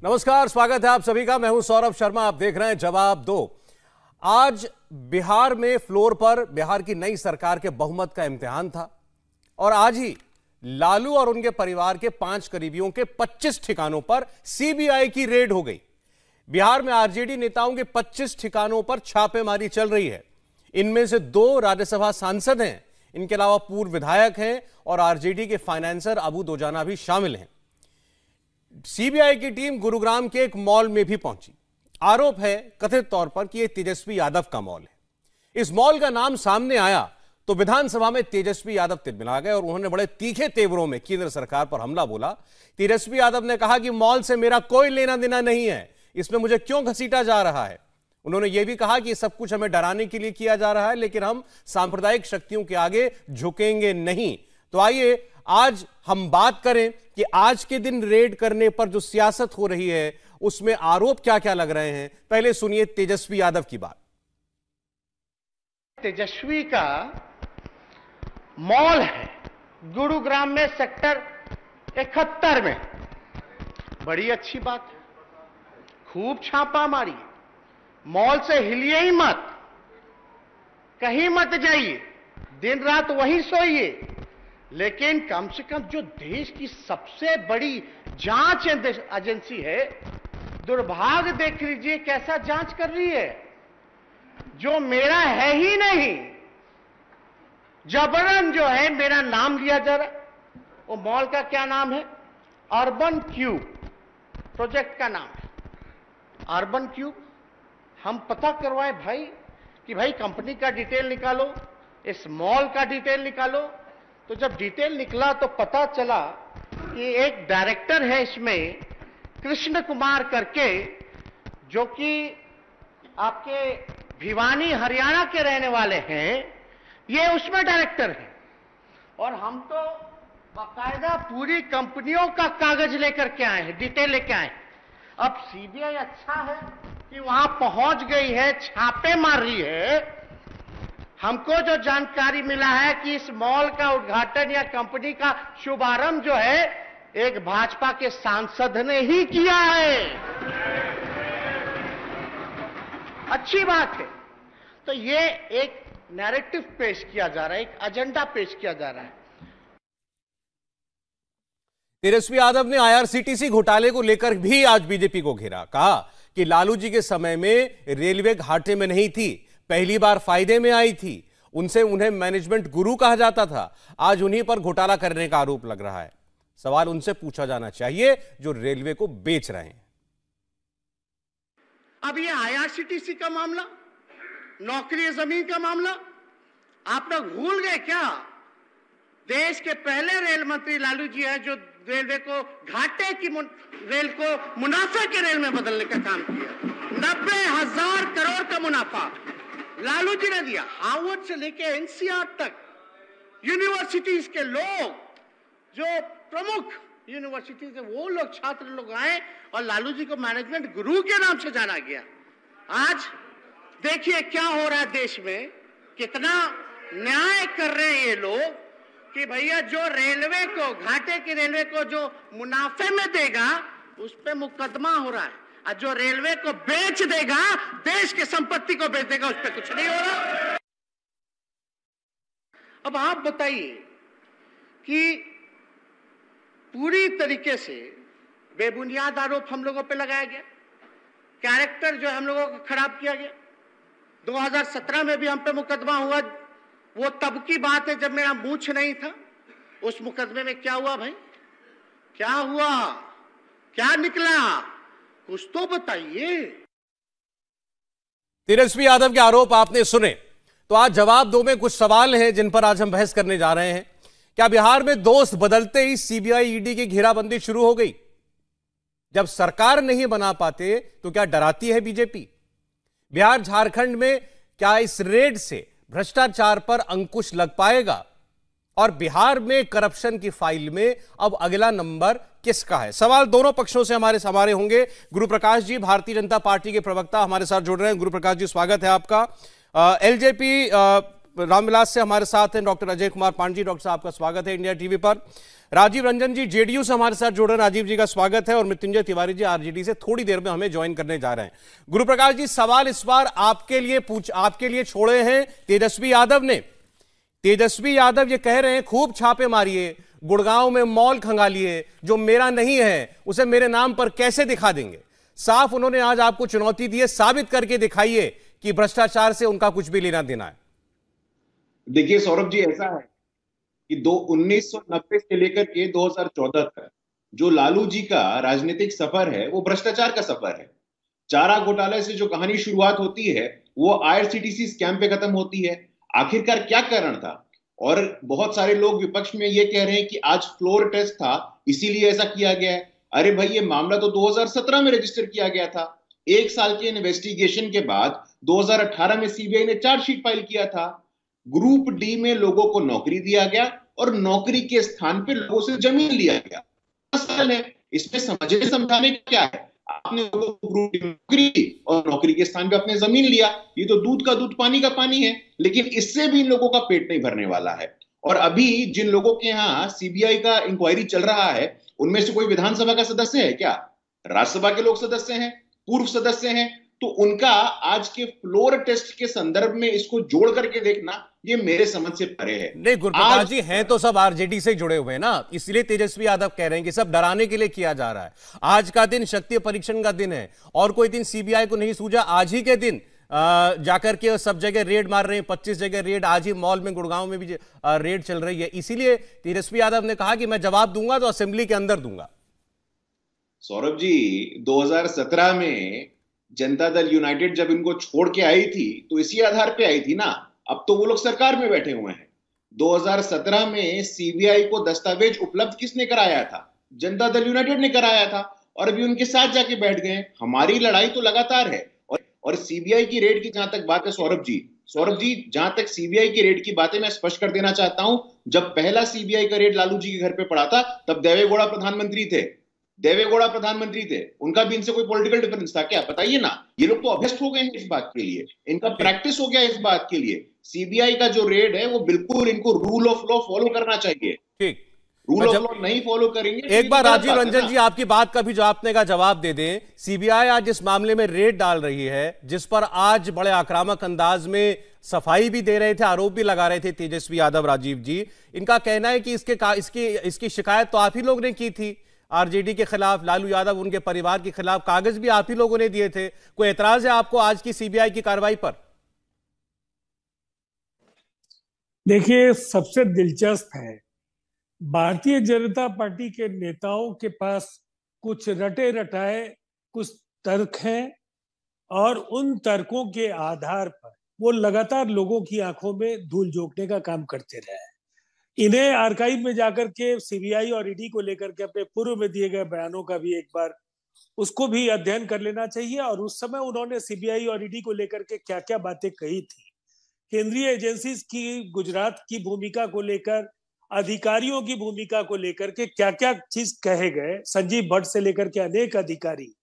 नमस्कार, स्वागत है आप सभी का। मैं हूं सौरभ शर्मा, आप देख रहे हैं जवाब दो। आज बिहार में फ्लोर पर बिहार की नई सरकार के बहुमत का इम्तिहान था और आज ही लालू और उनके परिवार के 5 करीबियों के 25 ठिकानों पर सीबीआई की रेड हो गई। बिहार में आरजेडी नेताओं के 25 ठिकानों पर छापेमारी चल रही है। इनमें से 2 राज्यसभा सांसद हैं, इनके अलावा पूर्व विधायक हैं और आरजेडी के फाइनेंसर अबू दोजाना भी शामिल हैं। सीबीआई की टीम गुरुग्राम के एक मॉल में भी पहुंची। आरोप है कथित तौर पर कि यह तेजस्वी यादव का मॉल है। इस मॉल का नाम सामने आया तो विधानसभा में तेजस्वी यादव तिलमिला गए और उन्होंने बड़े तीखे तेवरों में केंद्र सरकार पर हमला बोला। तेजस्वी यादव ने कहा कि मॉल से मेरा कोई लेना देना नहीं है, इसमें मुझे क्यों घसीटा जा रहा है। उन्होंने यह भी कहा कि सब कुछ हमें डराने के लिए किया जा रहा है, लेकिन हम सांप्रदायिक शक्तियों के आगे झुकेंगे नहीं। तो आइए आज हम बात करें कि आज के दिन रेड करने पर जो सियासत हो रही है उसमें आरोप क्या क्या लग रहे हैं। पहले सुनिए तेजस्वी यादव की बात। तेजस्वी का मॉल है गुरुग्राम में सेक्टर 71 में, बड़ी अच्छी बात है। खूब छापा मारी, मॉल से हिलिए ही मत, कहीं मत जाइए, दिन रात वहीं सोइए। लेकिन कम से कम जो देश की सबसे बड़ी जांच एजेंसी है, दुर्भाग्य देख लीजिए कैसा जांच कर रही है। जो मेरा है ही नहीं, जबरन जो है मेरा नाम लिया जा रहा है। वो मॉल का क्या नाम है? अर्बन क्यूब प्रोजेक्ट का नाम है, अर्बन क्यूब। हम पता करवाए भाई कि भाई कंपनी का डिटेल निकालो, इस मॉल का डिटेल निकालो। तो जब डिटेल निकला तो पता चला कि एक डायरेक्टर है इसमें, कृष्ण कुमार करके, जो कि आपके भिवानी हरियाणा के रहने वाले हैं, ये उसमें डायरेक्टर है। और हम तो बाकायदा पूरी कंपनियों का कागज लेकर के आए हैं, डिटेल लेके आए हैं। अब सीबीआई अच्छा है कि वहां पहुंच गई है, छापे मार रही है। हमको जो जानकारी मिला है कि इस मॉल का उद्घाटन या कंपनी का शुभारंभ जो है एक भाजपा के सांसद ने ही किया है। अच्छी बात है। तो ये एक नैरेटिव पेश किया जा रहा है, एक एजेंडा पेश किया जा रहा है। तेजस्वी यादव ने आईआरसीटीसी घोटाले को लेकर भी आज बीजेपी को घेरा। कहा कि लालू जी के समय में रेलवे घाटे में नहीं थी, पहली बार फायदे में आई थी, उन्हें मैनेजमेंट गुरु कहा जाता था। आज उन्हीं पर घोटाला करने का आरोप लग रहा है। सवाल उनसे पूछा जाना चाहिए जो रेलवे को बेच रहे हैं। अब ये आईआरसीटीसी का मामला, नौकरी जमीन का मामला, आप लोग भूल गए क्या? देश के पहले रेल मंत्री लालू जी हैं जो रेलवे को घाटे की रेल को मुनाफे के रेल में बदलने का काम किया। 90,000 करोड़ का मुनाफा लालू जी ने दिया। हार्वर्ड से लेके एनसीआर तक यूनिवर्सिटीज के लोग, जो प्रमुख यूनिवर्सिटीज है, वो लोग, छात्र लोग आए और लालू जी को मैनेजमेंट गुरु के नाम से जाना गया। आज देखिए क्या हो रहा है देश में, कितना न्याय कर रहे हैं ये लोग कि भैया जो रेलवे को, घाटे की रेलवे को जो मुनाफे में देगा उस पे मुकदमा हो रहा है, और जो रेलवे को बेच देगा, देश की संपत्ति को बेच देगा, उस पे कुछ नहीं हो रहा। अब आप बताइए कि पूरी तरीके से बेबुनियाद आरोप हम लोगों पे लगाया गया, कैरेक्टर जो हम लोगों का खराब किया गया। 2017 में भी हम पे मुकदमा हुआ, वो तब की बात है जब मेरा मूंछ नहीं था। उस मुकदमे में क्या हुआ भाई? क्या हुआ? क्या निकला? कुछ तो बताइए। तेजस्वी यादव के आरोप आपने सुने, तो आज जवाब दो में कुछ सवाल हैं जिन पर आज हम बहस करने जा रहे हैं। क्या बिहार में दोस्त बदलते ही सीबीआई ईडी की घेराबंदी शुरू हो गई? जब सरकार नहीं बना पाते तो क्या डराती है बीजेपी? बिहार झारखंड में क्या इस रेड से भ्रष्टाचार पर अंकुश लग पाएगा? और बिहार में करप्शन की फाइल में अब अगला नंबर किसका है? सवाल दोनों पक्षों से हमारे होंगे। गुरुप्रकाश जी, भारतीय जनता पार्टी के प्रवक्ता, हमारे साथ जुड़ रहे हैं। गुरुप्रकाश जी, स्वागत है आपका। एलजेपी रामविलास से हमारे साथ हैं डॉक्टर अजय कुमार पांडे। डॉक्टर साहब का स्वागत है इंडिया टीवी पर। राजीव रंजन जी जेडीयू से हमारे साथ जुड़ रहे हैं, राजीव जी का स्वागत है। और मृत्युंजय तिवारी जी आरजेडी से थोड़ी देर में हमें ज्वाइन करने जा रहे हैं। गुरुप्रकाश जी, सवाल इस बार आपके लिए छोड़े हैं तेजस्वी यादव ने। तेजस्वी यादव ये कह रहे हैं खूब छापे मारिए, गुड़गांव में मॉल खंगालिए, जो मेरा नहीं है उसे मेरे नाम पर कैसे दिखा देंगे। साफ उन्होंने आज आपको चुनौती दी है, साबित करके दिखाइए कि भ्रष्टाचार से उनका कुछ भी लेना देना है। देखिए सौरभ जी, ऐसा है कि 1990 से लेकर के 2014 तक जो लालू जी का राजनीतिक सफर है वो भ्रष्टाचार का सफर है। चारा घोटाले से जो कहानी शुरुआत होती है वो आईआरसीटीसी स्कैम पे खत्म होती है। आखिरकार क्या कारण था? और बहुत सारे लोग विपक्ष में ये कह रहे हैं कि आज फ्लोर टेस्ट था इसीलिए ऐसा किया गया है। अरे भाई, ये मामला तो 2017 में रजिस्टर किया गया था। एक साल के इन्वेस्टिगेशन के बाद 2018 में सीबीआई ने चार्जशीट फाइल किया था। ग्रुप डी में लोगों को नौकरी दिया गया और नौकरी के स्थान पे लोगों से जमीन लिया गया। मसला है इसमें समझने समझाने क्या है? आपने लोगों को ग्रुप डी में नौकरी दी और नौकरी के स्थान पे आपने जमीन लिया। ये तो दूध का दूध पानी का पानी है। लेकिन इससे भी इन लोगों का पेट नहीं भरने वाला है। और अभी जिन लोगों के यहाँ सीबीआई का इंक्वायरी चल रहा है उनमें से कोई विधानसभा का सदस्य है क्या? राज्यसभा के लोग सदस्य हैं, पूर्व सदस्य हैं। तो उनका आज के फ्लोर टेस्ट के संदर्भ में इसको जोड़ करके देखना ये मेरे समझ से परे है। नहीं गुरुप्रकाश जी, हैं तो सब आरजेडी से जुड़े हुए हैं ना, इसलिए तेजस्वी यादव कह रहे हैं कि सब डराने के लिए किया जा रहा है। आज का दिन शक्ति परीक्षण का दिन है और कोई दिन सीबीआई को नहीं सूझा। आज ही के दिन जाकर के सब जगह रेड मार रहे हैं, 25 जगह रेड। आज ही मॉल में गुड़गांव में भी रेड चल रही है। इसीलिए तेजस्वी यादव ने कहा कि मैं जवाब दूंगा तो असेंबली के अंदर दूंगा। सौरभ जी, 2017 में जनता दल यूनाइटेड जब इनको छोड़ के आई थी तो इसी आधार पे आई थी ना। अब तो वो लोग सरकार में बैठे हुए हैं। 2017 में सीबीआई को दस्तावेज उपलब्ध किसने कराया था? जनता दल यूनाइटेड ने कराया था और अभी उनके साथ जाके बैठ गए। हमारी लड़ाई तो लगातार है। और सीबीआई की रेड की जहां तक बात है सौरभ जी, जहां तक सीबीआई की रेड की बातें मैं स्पष्ट कर देना चाहता हूं। जब पहला सीबीआई का रेड लालू जी के घर पे पड़ा था तब देवेगौड़ा प्रधानमंत्री थे। उनका भी इनसे कोई पॉलिटिकल डिफरेंस था क्या? बताइए ना। ये लोग तो अभ्यस्त हो गए हैं इस बात के लिए, इनका प्रैक्टिस हो गया इस बात के लिए। सीबीआई का जो रेड है वो बिल्कुल इनको रूल ऑफ लॉ फॉलो करना चाहिए। ठीक, रूल ऑफ लॉ नहीं फॉलो करेंगे। एक बार राजीव रंजन जी आपकी बात का भी जो आपने का जवाब दे दें। सीबीआई आज इस मामले में रेड डाल रही है जिस पर आज बड़े आक्रामक अंदाज में सफाई भी दे रहे थे, आरोप भी लगा रहे थे तेजस्वी यादव। राजीव जी, इनका कहना है कि इसकी शिकायत तो आप ही लोग ने की थी आरजेडी के खिलाफ, लालू यादव उनके परिवार के खिलाफ कागज भी आप ही लोगों ने दिए थे। कोई एतराज है आपको आज की सीबीआई की कार्रवाई पर? देखिए, सबसे दिलचस्प है भारतीय जनता पार्टी के नेताओं के पास कुछ रटे रटाए कुछ तर्क हैं और उन तर्कों के आधार पर वो लगातार लोगों की आंखों में धूल झोंकने का काम करते रहे हैं। इन्हें आर्काइव में जाकर के सीबीआई और ईडी को लेकर के अपने पूर्व में दिए गए बयानों का भी एक बार उसको भी अध्ययन कर लेना चाहिए और उस समय उन्होंने सीबीआई और ईडी को लेकर के क्या क्या बातें कही थी। केंद्रीय एजेंसीज की गुजरात की भूमिका को लेकर, अधिकारियों की भूमिका को लेकर के क्या क्या चीज कहे गए। संजीव भट्ट से लेकर के अनेक अधिकारी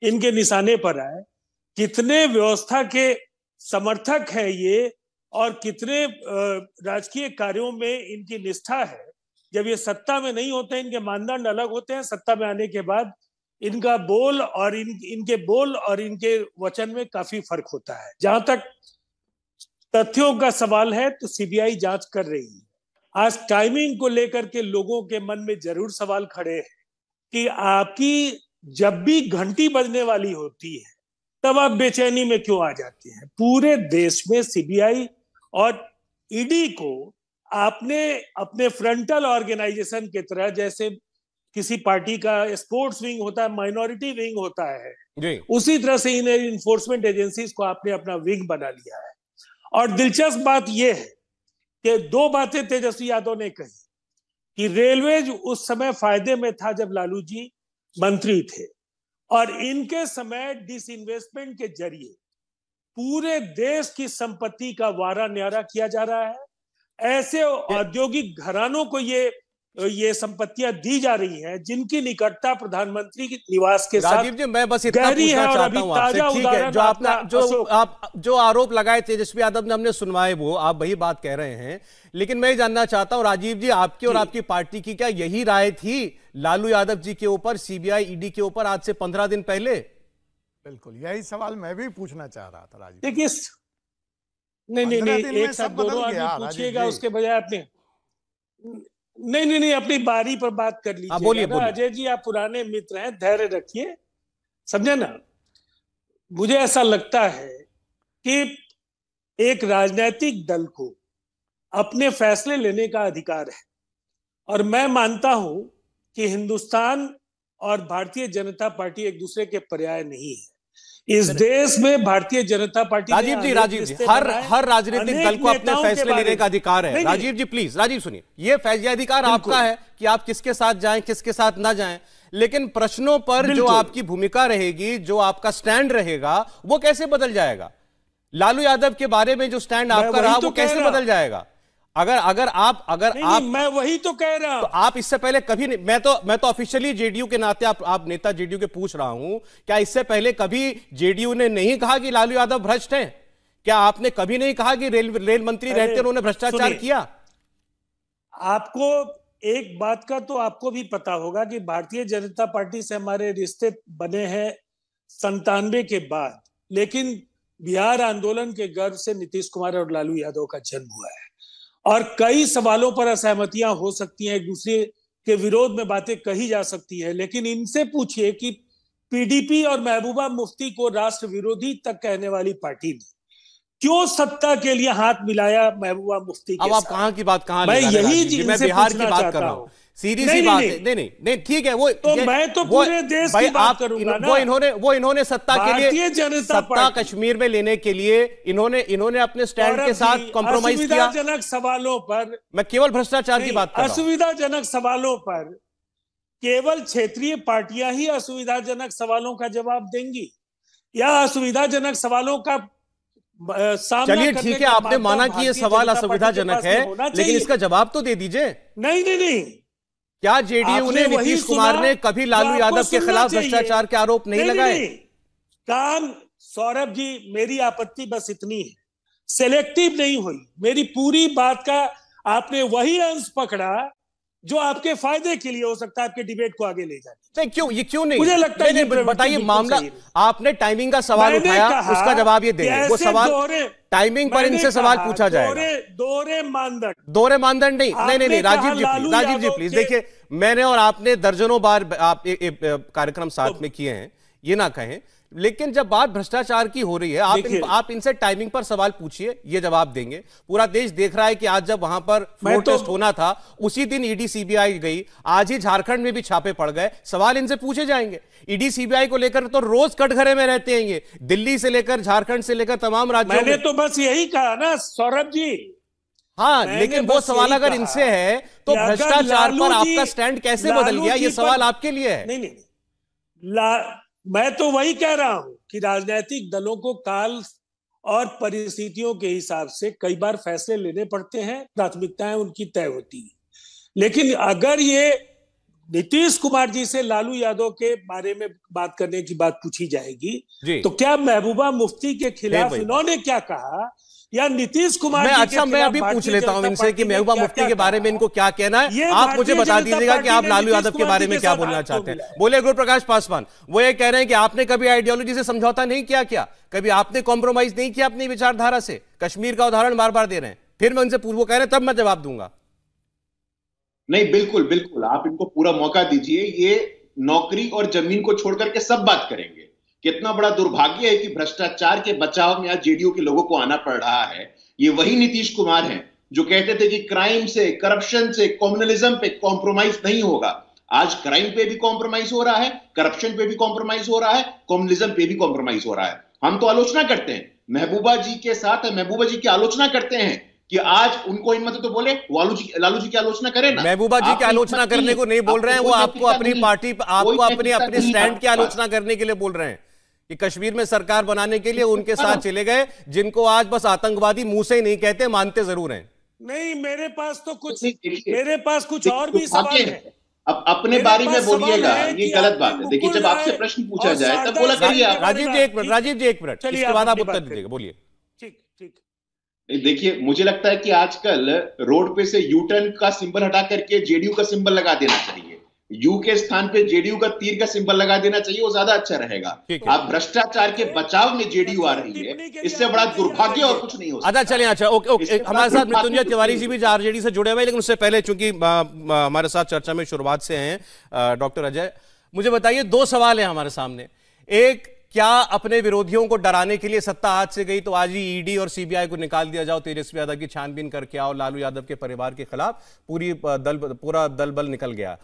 इनके निशाने पर आए। कितने व्यवस्था के समर्थक है ये और कितने राजकीय कार्यों में इनकी निष्ठा है। जब ये सत्ता में नहीं होते इनके मानदंड अलग होते हैं, सत्ता में आने के बाद इनका बोल और इनके बोल और इनके वचन में काफी फर्क होता है। जहां तक तथ्यों का सवाल है तो सीबीआई जांच कर रही है। आज टाइमिंग को लेकर के लोगों के मन में जरूर सवाल खड़े हैं कि आपकी जब भी घंटी बजने वाली होती है तब आप बेचैनी में क्यों आ जाते हैं। पूरे देश में सीबीआई और ईडी को आपने अपने फ्रंटल ऑर्गेनाइजेशन की तरह, जैसे किसी पार्टी का स्पोर्ट्स विंग होता है, माइनॉरिटी विंग होता है, उसी तरह से इन इन्फोर्समेंट एजेंसीज को आपने अपना विंग बना लिया है। और दिलचस्प बात यह है कि दो बातें तेजस्वी यादव ने कही कि रेलवेज उस समय फायदे में था जब लालू जी मंत्री थे और इनके समय डिसइन्वेस्टमेंट के जरिए पूरे देश की संपत्ति का वारा न्यारा किया जा रहा है। ऐसे औद्योगिक घरानों को ये ये संपत्तियां दी जा रही हैं, जिनकी निकटता प्रधानमंत्री के निवास के साथ राजीव जी, मैं बस इतना गहरी है। पूछना और चाहता अभी हूं आपसे, ताजा ठीक है, उदाहरण जो आपने आपका जो आरोप लगाए तेजस्वी यादव ने हमने सुनवाए, वो आप वही बात कह रहे हैं, लेकिन मैं जानना चाहता हूं राजीव जी, आपकी और आपकी पार्टी की क्या यही राय थी लालू यादव जी के ऊपर, सीबीआई ईडी के ऊपर आज से 15 दिन पहले? बिल्कुल यही सवाल मैं भी पूछना चाह रहा था राजीव। देखिए, नहीं, एक साथ सब बदल दोनों गया, आदमी पूछिएगा, राजीव जी। उसके बजाय आपने नहीं, अपनी बारी पर बात कर लीजिए। बोलिए। अजय जी, आप पुराने मित्र हैं, धैर्य रखिए, समझे ना। मुझे ऐसा लगता है कि एक राजनीतिक दल को अपने फैसले लेने का अधिकार है, और मैं मानता हूं कि हिंदुस्तान और भारतीय जनता पार्टी एक दूसरे के पर्याय नहीं है। इस देश में भारतीय जनता पार्टी, राजीव जी, हर राजनीतिक दल को अपने फैसले लेने का अधिकार है। राजीव जी प्लीज, राजीव सुनिए, ये फैसला अधिकार आपका है कि आप किसके साथ जाएं, किसके साथ ना जाएं, लेकिन प्रश्नों पर जो आपकी भूमिका रहेगी, जो आपका स्टैंड रहेगा, वो कैसे बदल जाएगा? लालू यादव के बारे में जो स्टैंड आपका रहा, वो कैसे बदल जाएगा? अगर आप मैं वही तो कह रहा हूं। तो आप इससे पहले कभी नहीं, मैं तो ऑफिशियली जेडीयू के नाते आप नेता जेडीयू के पूछ रहा हूं, क्या इससे पहले कभी जेडीयू ने नहीं कहा कि लालू यादव भ्रष्ट हैं? क्या आपने कभी नहीं कहा कि रेल मंत्री रहते उन्होंने भ्रष्टाचार किया? आपको एक बात का तो आपको भी पता होगा कि भारतीय जनता पार्टी से हमारे रिश्ते बने हैं 97 के बाद, लेकिन बिहार आंदोलन के गर्भ से नीतीश कुमार और लालू यादव का जन्म हुआ है, और कई सवालों पर असहमतियां हो सकती हैं, एक दूसरे के विरोध में बातें कही जा सकती है, लेकिन इनसे पूछिए कि पीडीपी और महबूबा मुफ्ती को राष्ट्र विरोधी तक कहने वाली पार्टी ने क्यों सत्ता के लिए हाथ मिलाया महबूबा मुफ्ती के साथ? अब आप कहां की बात कहां मैं ले जा रहे हैं? यही राजीव जी, चीज मैं से बिहार की पूछना बात कर चाहता रहा हूं। हूं, सीधी सी बात है। नहीं, ठीक है, वो तो मैं तो पूरे देश की बात करूंगा ना। वो इन्होंने सत्ता के लिए, भारतीय जनता सत्ता पार्टी कश्मीर में लेने के लिए इन्होंने अपने स्टैंड के साथ कॉम्प्रोमाइज किया। असुविधाजनक सवालों पर, मैं केवल भ्रष्टाचार की बात कर रहा हूं। असुविधाजनक सवालों पर केवल क्षेत्रीय पार्टियां ही असुविधाजनक सवालों का जवाब देंगी, या असुविधाजनक सवालों का सामना? चलिए ठीक है, आपने माना कि ये सवाल असुविधाजनक है, लेकिन इसका जवाब तो दे दीजिए। नहीं, क्या जेडीयू ने, नीतीश कुमार ने कभी लालू यादव के खिलाफ भ्रष्टाचार के आरोप नहीं लगाए? काम सौरभ जी, मेरी आपत्ति बस इतनी है, सेलेक्टिव नहीं हुई। मेरी पूरी बात का आपने वही अंश पकड़ा जो आपके फायदे के लिए हो सकता है, आपके डिबेट को आगे ले जाए। ये क्यों नहीं? मुझे लगता है, बताइए मामला, आपने टाइमिंग का सवाल उठाया, उसका जवाब ये दें। वो सवाल टाइमिंग पर इनसे सवाल पूछा जाएगा। दोहरे मानदंड नहीं, राजीव जी प्लीज देखिए, मैंने और आपने दर्जनों बार आप कार्यक्रम साथ में किए हैं, ये ना कहें, लेकिन जब बात भ्रष्टाचार की हो रही है, आप इनसे टाइमिंग पर सवाल पूछिए, ये जवाब देंगे। पूरा देश देख रहा है कि आज जब वहां पर फ्लोर टेस्ट होना था, उसी दिन ईडी सीबीआई गई, आज ही झारखंड में भी छापे पड़ गए, सवाल इनसे पूछे जाएंगे। ईडी सीबीआई को लेकर तो रोज कटघरे में रहते हैं ये, दिल्ली से लेकर झारखंड से लेकर तमाम राज्यों में। मैंने तो बस यही कहा ना सौरभ जी। हाँ, लेकिन वो सवाल अगर इनसे है तो भ्रष्टाचार पर आपका स्टैंड कैसे बदल गया, ये सवाल आपके लिए है। नहीं, मैं तो वही कह रहा हूं कि राजनीतिक दलों को काल और परिस्थितियों के हिसाब से कई बार फैसले लेने पड़ते हैं, प्राथमिकताएं उनकी तय होती हैं। लेकिन अगर ये नीतीश कुमार जी से लालू यादव के बारे में बात करने की बात पूछी जाएगी, तो क्या महबूबा मुफ्ती के खिलाफ इन्होंने क्या कहा, या नीतीश कुमार मैं अभी पूछ लेता हूं इनसे कि महबूबा मुफ्ती के बारे में इनको क्या कहना है। आप मुझे बता दीजिएगा कि आप लालू यादव के बारे में क्या बोलना चाहते हैं। बोले गुरु प्रकाश पासवान, वो ये कह रहे हैं कि आपने कभी आइडियोलॉजी से समझौता नहीं किया, क्या कभी आपने कॉम्प्रोमाइज नहीं किया अपनी विचारधारा से? कश्मीर का उदाहरण बार बार दे रहे हैं, फिर मैं उनसे वो कह रहे हैं, तब मैं जवाब दूंगा। नहीं, बिल्कुल आप इनको पूरा मौका दीजिए, ये नौकरी और जमीन को छोड़ करके सब बात करेंगे। कितना बड़ा दुर्भाग्य है कि भ्रष्टाचार के बचाव में आज जेडीयू के लोगों को आना पड़ रहा है। ये वही नीतीश कुमार हैं जो कहते थे कि क्राइम से, करप्शन से, कम्युनलिज्म पे कॉम्प्रोमाइज नहीं होगा। आज क्राइम पे भी कॉम्प्रोमाइज हो रहा है, करप्शन पे भी कॉम्प्रोमाइज हो रहा है, कम्युनलिज्म पे भी कॉम्प्रोमाइज हो रहा है। हम तो आलोचना करते हैं, महबूबा जी के साथ महबूबा जी की आलोचना करते हैं कि आज उनको हिम्मत तो बोले लालू जी की आलोचना करें ना। महबूबा जी की आलोचना करने को नहीं बोल रहे हैं, वो आपको अपनी पार्टी, आपको अपने स्टैंड की आलोचना करने के लिए बोल रहे हैं कि कश्मीर में सरकार बनाने के लिए उनके साथ चले गए, जिनको आज बस आतंकवादी मुंह से ही नहीं कहते, मानते जरूर हैं। नहीं, मेरे पास तो कुछ, देखिए, मेरे पास कुछ और भी सवाल है। अब अपने बारी में बोलिएगा, ये गलत बात है। देखिए, जब आपसे प्रश्न पूछा जाए तब बोला करिए आप। राजीव जी एक मिनट, राजीव जी एक मिनट, इसके बाद आप उत्तर दीजिएगा, बोलिए। ठीक ठीक। देखिए, मुझे लगता है कि आजकल रोड पे से यू टर्न का सिंबल हटा करके जेडीयू का सिंबल लगा देना चाहिए। यू के स्थान पे जेडीयू का तीर का सिंबल लगा देना चाहिए, वो ज्यादा अच्छा रहेगा। आप भ्रष्टाचार के बचाव में जेडीयू आ रही है, इससे बड़ा दुर्भाग्य और कुछ नहीं हो सकता। अच्छा चलिए, अच्छा ओके ओके, हमारे साथ मृत्युंजय तिवारी जी भी आरजेडी से जुड़े हुए हैं, लेकिन उससे पहले चूंकि हमारे साथ चर्चा में शुरुआत से हैं डॉक्टर अजय, मुझे बताइए, दो सवाल है हमारे सामने। एक, क्या अपने विरोधियों को डराने के लिए सत्ता हाथ से गई तो आज ही ईडी और सीबीआई को निकाल दिया जाओ, तेजस्वी यादव की छानबीन करके आओ, लालू यादव के परिवार के खिलाफ पूरा दल बल निकल गया।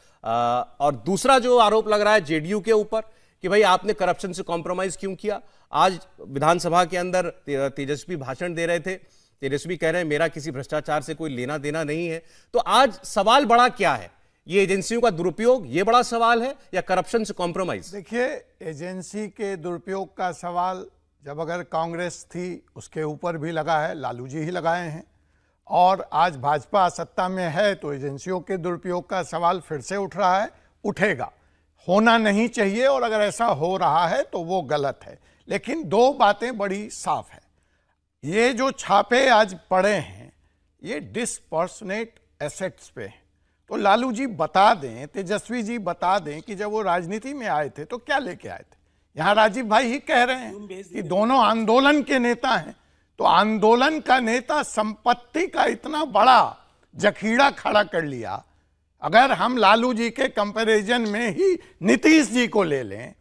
और दूसरा जो आरोप लग रहा है जेडीयू के ऊपर कि भाई आपने करप्शन से कॉम्प्रोमाइज क्यों किया। आज विधानसभा के अंदर तेजस्वी भाषण दे रहे थे, तेजस्वी कह रहे हैं मेरा किसी भ्रष्टाचार से कोई लेना देना नहीं है। तो आज सवाल बड़ा क्या है, ये एजेंसियों का दुरुपयोग, ये बड़ा सवाल है, या करप्शन से कॉम्प्रोमाइज? देखिए, एजेंसी के दुरुपयोग का सवाल जब अगर कांग्रेस थी उसके ऊपर भी लगा है, लालू जी ही लगाए हैं, और आज भाजपा सत्ता में है तो एजेंसियों के दुरुपयोग का सवाल फिर से उठ रहा है, उठेगा। होना नहीं चाहिए, और अगर ऐसा हो रहा है तो वो गलत है। लेकिन दो बातें बड़ी साफ है, ये जो छापे आज पड़े हैं ये डिस्पर्सनेट एसेट्स पे हैं। तो लालू जी बता दें, तेजस्वी जी बता दें कि जब वो राजनीति में आए थे तो क्या लेके आए थे। यहाँ राजीव भाई ही कह रहे हैं कि दोनों आंदोलन के नेता हैं, तो आंदोलन का नेता संपत्ति का इतना बड़ा जखीरा खड़ा कर लिया। अगर हम लालू जी के कंपैरिजन में ही नीतीश जी को ले लें,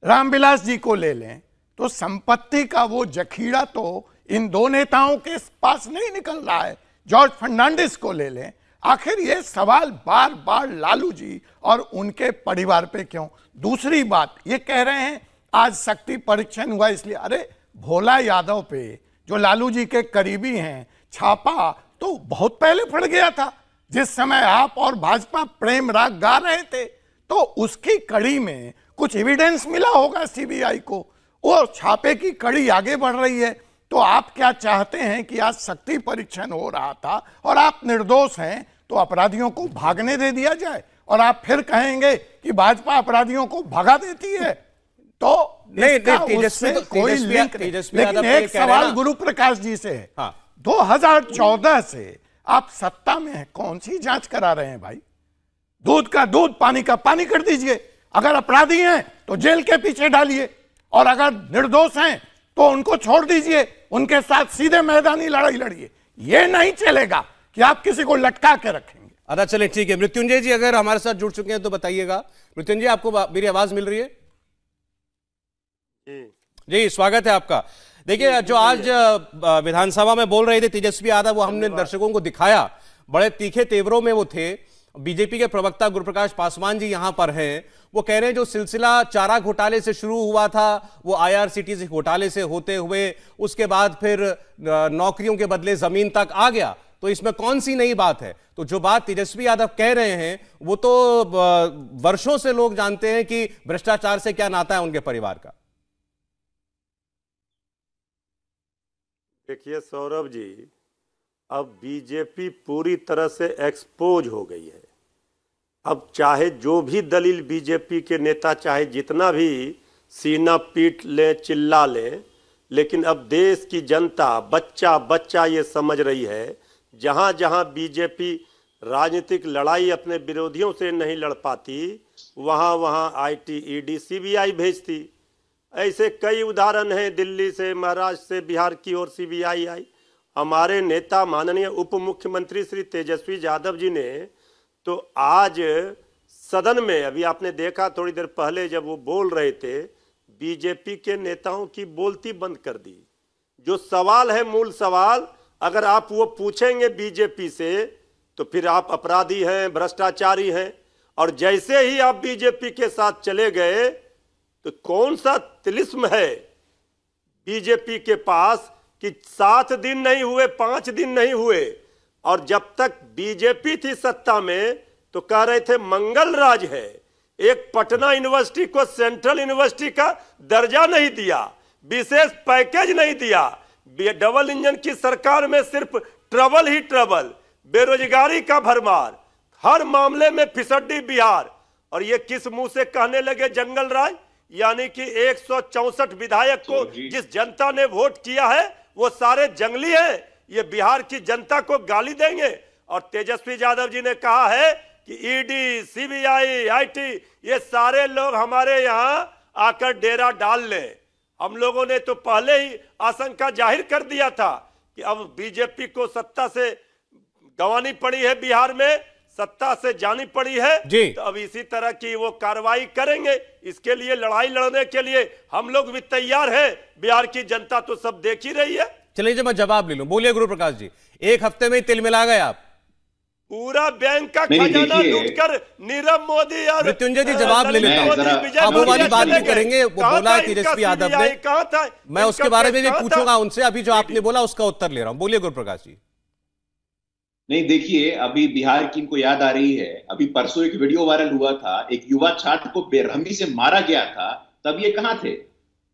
रामविलास जी को ले लें, तो संपत्ति का वो जखीरा तो इन दो नेताओं के पास नहीं निकल रहा है। जॉर्ज फर्नांडिस को ले लें। आखिर ये सवाल बार बार लालू जी और उनके परिवार पे क्यों? दूसरी बात, ये कह रहे हैं आज शक्ति परीक्षण हुआ इसलिए। अरे भोला यादव पे जो लालू जी के करीबी हैं, छापा तो बहुत पहले पड़ गया था, जिस समय आप और भाजपा प्रेम राग गा रहे थे, तो उसकी कड़ी में कुछ एविडेंस मिला होगा सीबीआई को, वो छापे की कड़ी आगे बढ़ रही है। तो आप क्या चाहते हैं कि आज शक्ति परीक्षण हो रहा था और आप निर्दोष हैं तो अपराधियों को भागने दे दिया जाए, और आप फिर कहेंगे कि भाजपा अपराधियों को भगा देती है? तो नहीं, कोई लिंक नहीं। लेकिन एक सवाल गुरु प्रकाश जी से है। हाँ। 2014 से आप सत्ता में हैं, कौन सी जांच करा रहे हैं भाई? दूध का दूध, पानी का पानी कर दीजिए। अगर अपराधी हैं तो जेल के पीछे डालिए, और अगर निर्दोष हैं तो उनको छोड़ दीजिए, उनके साथ सीधे मैदानी लड़ाई लड़िए। ये नहीं चलेगा कि आप किसी को लटका के रखेंगे। अच्छा चले, ठीक है। मृत्युंजय जी अगर हमारे साथ जुड़ चुके हैं तो बताइएगा। मृत्युंजय, आपको मेरी आवाज मिल रही है? जी, स्वागत है आपका। देखिए, जो आज विधानसभा में बोल रहे थे तेजस्वी यादव, वो हमने दर्शकों को दिखाया, बड़े तीखे तेवरों में वो थे। बीजेपी के प्रवक्ता गुरुप्रकाश पासवान जी यहां पर हैं, वो कह रहे हैं जो सिलसिला चारा घोटाले से शुरू हुआ था वो आईआरसीटीसी घोटाले से होते हुए उसके बाद फिर नौकरियों के बदले जमीन तक आ गया, तो इसमें कौन सी नई बात है? तो जो बात तेजस्वी यादव कह रहे हैं वो तो वर्षों से लोग जानते हैं कि भ्रष्टाचार से क्या नाता है उनके परिवार का। देखिए सौरभ जी, अब बीजेपी पूरी तरह से एक्सपोज हो गई है। अब चाहे जो भी दलील बीजेपी के नेता चाहे जितना भी सीना पीट ले, चिल्ला ले, लेकिन अब देश की जनता बच्चा बच्चा ये समझ रही है, जहां जहां बीजेपी राजनीतिक लड़ाई अपने विरोधियों से नहीं लड़ पाती, वहां वहां आईटी, ईडी, सीबीआई भेजती। ऐसे कई उदाहरण हैं, दिल्ली से, महाराष्ट्र से, बिहार की ओर सीबीआई आई। हमारे नेता माननीय उप मुख्यमंत्री श्री तेजस्वी यादव जी ने तो आज सदन में, अभी आपने देखा थोड़ी देर पहले जब वो बोल रहे थे, बीजेपी के नेताओं की बोलती बंद कर दी। जो सवाल है, मूल सवाल, अगर आप वो पूछेंगे बीजेपी से तो फिर आप अपराधी हैं, भ्रष्टाचारी हैं। और जैसे ही आप बीजेपी के साथ चले गए तो कौन सा तिलिस्म है बीजेपी के पास कि 7 दिन नहीं हुए, 5 दिन नहीं हुए, और जब तक बीजेपी थी सत्ता में तो कह रहे थे मंगल राज है। एक पटना यूनिवर्सिटी को सेंट्रल यूनिवर्सिटी का दर्जा नहीं दिया, विशेष पैकेज नहीं दिया। डबल इंजन की सरकार में सिर्फ ट्रबल ही ट्रबल, बेरोजगारी का भरमार, हर मामले में फिसड्डी बिहार। और ये किस मुंह से कहने लगे जंगल राज? यानी कि 164 विधायक को जिस जनता ने वोट किया है वो सारे जंगली हैं, ये बिहार की जनता को गाली देंगे। और तेजस्वी यादव जी ने कहा है कि ईडी, सीबीआई, आईटी ये सारे लोग हमारे यहां आकर डेरा डाल लें। हम लोगों ने तो पहले ही आशंका जाहिर कर दिया था कि अब बीजेपी को सत्ता से गंवानी पड़ी है, बिहार में सत्ता से जानी पड़ी है, तो अब इसी तरह की वो कार्रवाई करेंगे। इसके लिए लड़ाई लड़ने के लिए हम लोग भी तैयार हैं। बिहार की जनता तो सब देख ही रही है। चलिए मैं जवाब ले लूं। बोलिए गुरु प्रकाश जी, एक हफ्ते में तिल मिला गए आप? पूरा बैंक का खजाना लूटकर नीरव मोदी और मृत्युंजय जी जवाब ले लेता हूं। अब वो वाली बात भी करेंगे, वो बोला है तेजस्वी यादव ने, कहा था मैं उसके बारे में भी पूछूंगा उनसे। अभी जो आपने बोला उसका उत्तर ले रहा हूं। बोलिए गुरु प्रकाश जी। नहीं देखिए, अभी बिहार की इनको याद आ रही है। अभी परसों एक वीडियो वायरल हुआ था, एक युवा छात्र को बेरहमी से मारा गया था, तब ये कहां थे?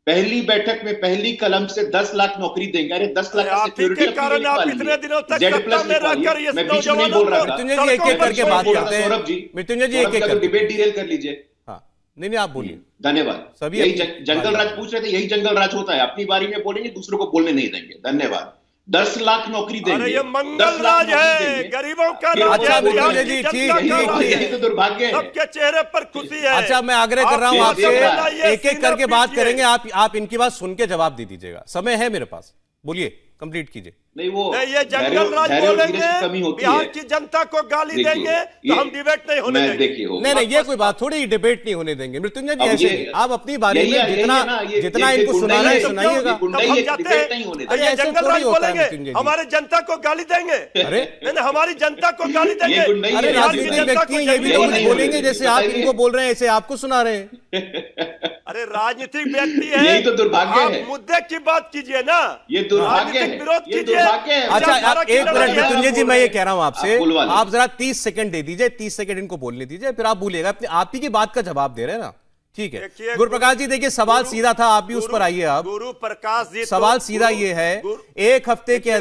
पहली बैठक में पहली कलम से 10 लाख नौकरी देंगे। अरे 10 लाख का सिक्योरिटी कारण आप इतने दिनों तक सत्ता में रहकर ये नहीं बोल रहा था। मृत्युंजय जी एक एक करके बात करते हैं। सौरभ जी, मृत्युंजय जी एक एक करके डिबेट डिटेल कर लीजिए। हाँ, नहीं आप बोलिए। धन्यवाद। सभी यही जंगल राज पूछ रहे थे, यही जंगल राज होता है। अपनी बारी में बोलेंगे, दूसरों को बोलने नहीं देंगे। धन्यवाद। 10 लाख नौकरी देंगे। अरे ये मंगल राज है, गरीबों का राज अच्छा है। मृत्युंजय जी, ठीक यही तो दुर्भाग्य है। सबके चेहरे पर खुशी है। अच्छा मैं आग्रह कर रहा हूं आपसे, एक एक करके बात करेंगे। आप इनकी बात सुन के जवाब दे दीजिएगा, समय है मेरे पास। बोलिए, कंप्लीट कीजिए। नहीं वो ये जंगल राज बोलेंगे, बिहार की जनता को गाली देंगे तो हम डिबेट नहीं होने देंगे। नहीं ये कोई बात थोड़ी, डिबेट नहीं होने देंगे। मृत्युंजय जी ऐसे आप अपनी बारे में जितना इनको सुनाना है सुनाइएगा। अरे जंगल राज बोलेंगे, हमारे जनता को गाली देंगे। अरे नहीं, हमारी जनता को गाली देंगे। अरे राजनीतिक व्यक्ति ये भी तो कुछ बोलेंगे, जैसे आप इनको बोल रहे हैं ऐसे आपको सुना रहे हैं। अरे राजनीतिक व्यक्ति है, यही तो दुर्भाग्य है। मुद्दे की बात कीजिए ना, ये दुर्भाग्य है, विरोध कीजिए। अच्छा एक मिनट मृत्युंजय जी, मैं ये कह रहा हूं आपसे, आप जरा 30 सेकंड दे दीजिए, 30 सेकंड इनको बोलने दीजिए, फिर आप बोलिएगा। अपने आप ही की बात का जवाब दे रहे हैं ना, ठीक है। गुरु प्रकाश जी देखिए, सवाल सीधा था, आप भी उस पर आइए। अब गुरु प्रकाश जी, सवाल सीधा ये है, एक हफ्ते के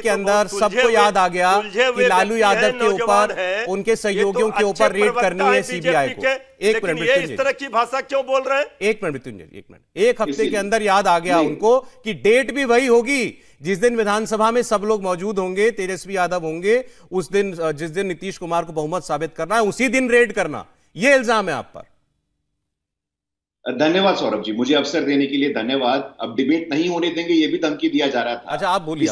अंदर सबको याद आ गया कि लालू यादव के ऊपर, उनके सहयोगियों के ऊपर रेड करनी है सीबीआई को। एक मिनट ये इस तरह की भाषा क्यों बोल रहे हैं? एक मिनट मृत्युंजय जी, एक मिनट। एक हफ्ते के अंदर याद आ गया उनको कि डेट भी वही होगी जिस दिन विधानसभा में सब लोग मौजूद होंगे, तेजस्वी यादव होंगे, उस दिन जिस दिन नीतीश कुमार को बहुमत साबित करना है, उसी दिन रेड करना। यह इल्जाम है आप पर। धन्यवाद सौरभ जी, मुझे अवसर देने के लिए धन्यवाद। अब डिबेट नहीं होने देंगे, ये भी धमकी दिया जा रहा था। अच्छा आप बोलिए।